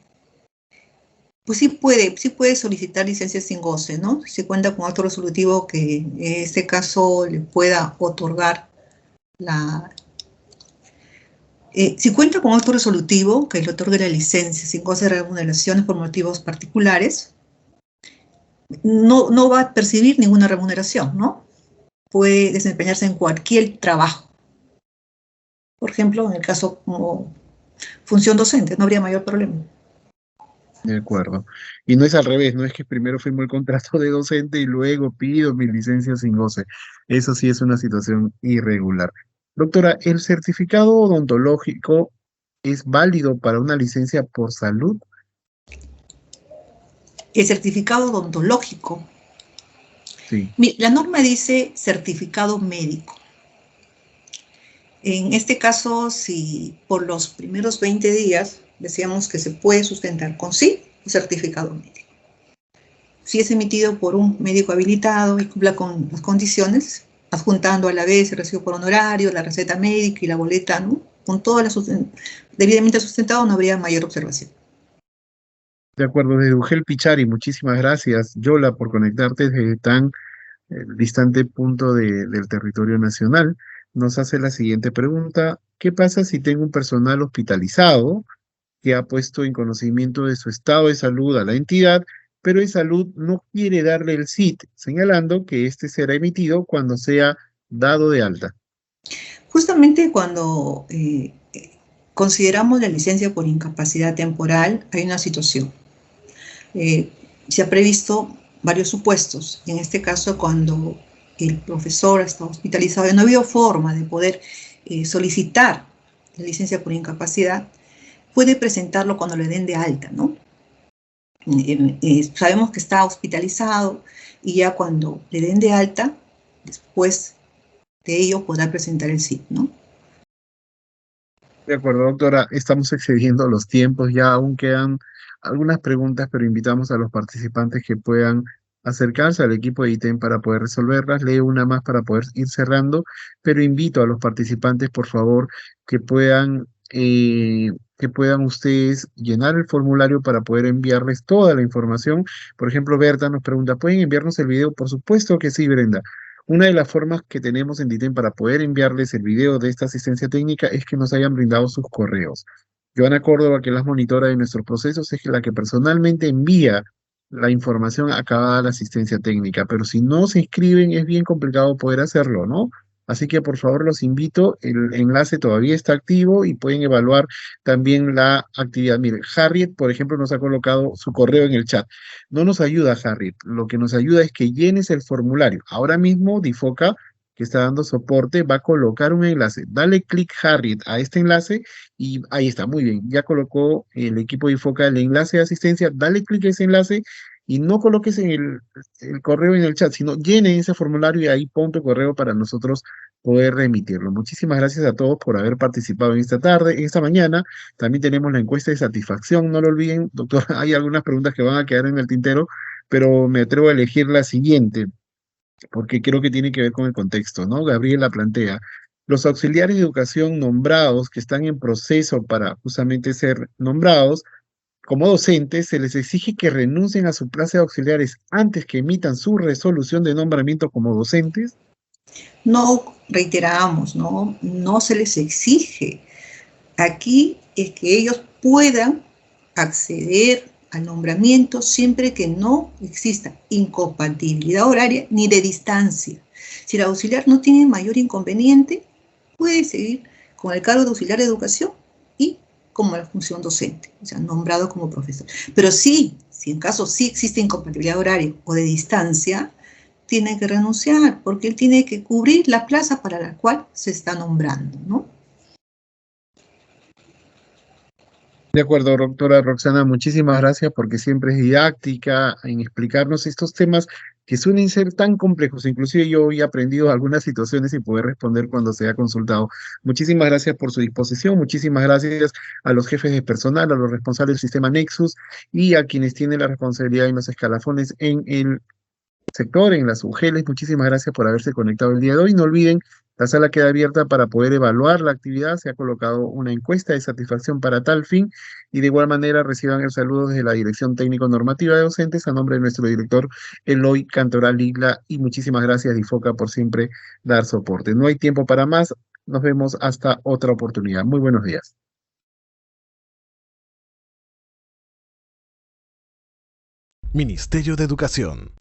pues sí puede solicitar licencia sin goce, ¿no? Si cuenta con acto resolutivo que en este caso le pueda otorgar la... si cuenta con acto resolutivo que le otorgue la licencia sin goce de remuneraciones por motivos particulares, no va a percibir ninguna remuneración, ¿no? Puede desempeñarse en cualquier trabajo. Por ejemplo, en el caso como función docente, no habría mayor problema.
De acuerdo. Y no es al revés, no es que primero firmo el contrato de docente y luego pido mi licencia sin goce. Eso sí es una situación irregular. Doctora, ¿el certificado odontológico es válido para una licencia por salud?
El certificado odontológico.
Sí.
La norma dice certificado médico. En este caso, si por los primeros 20 días decíamos que se puede sustentar con sí un certificado médico. Si es emitido por un médico habilitado y cumpla con las condiciones, adjuntando a la vez el recibo por honorario, la receta médica y la boleta, ¿no? Con todo debidamente sustentado, no habría mayor observación.
De acuerdo, desde Ugel Pichari, muchísimas gracias, Yola, por conectarte desde tan distante punto del territorio nacional. Nos hace la siguiente pregunta: ¿qué pasa si tengo un personal hospitalizado que ha puesto en conocimiento de su estado de salud a la entidad, pero en salud no quiere darle el CIT, señalando que este será emitido cuando sea dado de alta?
Justamente cuando consideramos la licencia por incapacidad temporal, hay una situación. Se ha previsto varios supuestos. En este caso, cuando el profesor está hospitalizado y no ha habido forma de poder solicitar la licencia por incapacidad, puede presentarlo cuando le den de alta, ¿no? Sabemos que está hospitalizado y ya cuando le den de alta, después de ello podrá presentar el SIT, ¿no?
De acuerdo, doctora, estamos excediendo los tiempos, ya aún quedan algunas preguntas, pero invitamos a los participantes que puedan acercarse al equipo de ITEM para poder resolverlas. Leo una más para poder ir cerrando, pero invito a los participantes, por favor, que puedan ustedes llenar el formulario para poder enviarles toda la información. Por ejemplo, Berta nos pregunta, ¿pueden enviarnos el video? Por supuesto que sí, Brenda. Una de las formas que tenemos en DITEM para poder enviarles el video de esta asistencia técnica es que nos hayan brindado sus correos. Joana Córdoba, que es la monitora de nuestros procesos, es la que personalmente envía la información acabada a la asistencia técnica, pero si no se inscriben es bien complicado poder hacerlo, ¿no? Así que por favor los invito, el enlace todavía está activo y pueden evaluar también la actividad. Miren, Harriet, por ejemplo, nos ha colocado su correo en el chat. No nos ayuda, Harriet, lo que nos ayuda es que llenes el formulario. Ahora mismo Difoca, que está dando soporte, va a colocar un enlace. Dale clic, Harriet, a este enlace y ahí está, muy bien. Ya colocó el equipo de Infoca el enlace de asistencia. Dale clic a ese enlace y no coloques el correo en el chat, sino llene ese formulario y ahí pon tu correo para nosotros poder remitirlo. Muchísimas gracias a todos por haber participado en esta tarde, en esta mañana. También tenemos la encuesta de satisfacción, no lo olviden, doctor, hay algunas preguntas que van a quedar en el tintero, pero me atrevo a elegir la siguiente porque creo que tiene que ver con el contexto, ¿no? Gabriela plantea, los auxiliares de educación nombrados que están en proceso para justamente ser nombrados como docentes, se les exige que renuncien a su plaza de auxiliares antes que emitan su resolución de nombramiento como docentes.
No reiteramos, no se les exige. Aquí es que ellos puedan acceder al nombramiento siempre que no exista incompatibilidad horaria ni de distancia. Si el auxiliar no tiene mayor inconveniente, puede seguir con el cargo de auxiliar de educación y como la función docente, o sea, nombrado como profesor. Pero sí, si en caso sí existe incompatibilidad horaria o de distancia, tiene que renunciar porque él tiene que cubrir la plaza para la cual se está nombrando, ¿no?
De acuerdo, doctora Roxana, muchísimas gracias porque siempre es didáctica en explicarnos estos temas que suelen ser tan complejos. Inclusive yo he aprendido algunas situaciones y poder responder cuando se ha consultado. Muchísimas gracias por su disposición, muchísimas gracias a los jefes de personal, a los responsables del sistema Nexus y a quienes tienen la responsabilidad en los escalafones en el sector, en las UGELes. Muchísimas gracias por haberse conectado el día de hoy. No olviden, la sala queda abierta para poder evaluar la actividad. Se ha colocado una encuesta de satisfacción para tal fin y de igual manera reciban el saludo desde la Dirección Técnico Normativa de Docentes a nombre de nuestro director Eloy Cantoral Igla y muchísimas gracias Difoca por siempre dar soporte. No hay tiempo para más. Nos vemos hasta otra oportunidad. Muy buenos días.
Ministerio de Educación.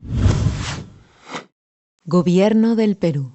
Gobierno del Perú.